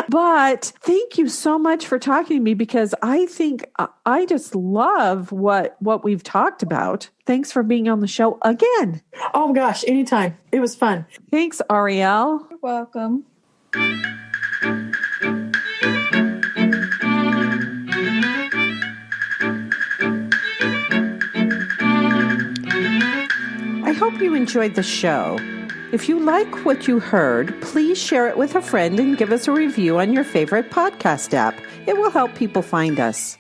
But thank you so much for talking to me, because I think I just love what we've talked about. Thanks for being on the show again. Oh gosh, anytime. It was fun. Thanks, Arielle. You're welcome. I hope you enjoyed the show. If you like what you heard, please share it with a friend and give us a review on your favorite podcast app. It will help people find us.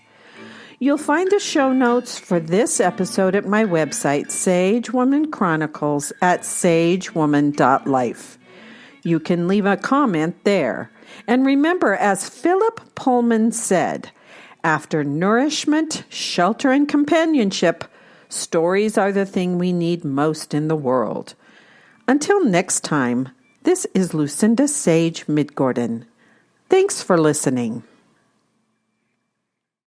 You'll find the show notes for this episode at my website, Sage Woman Chronicles, at sagewoman.life. You can leave a comment there. And remember, as Philip Pullman said, after nourishment, shelter, and companionship, stories are the thing we need most in the world. Until next time, this is Lucinda Sage-Midgorden. Thanks for listening.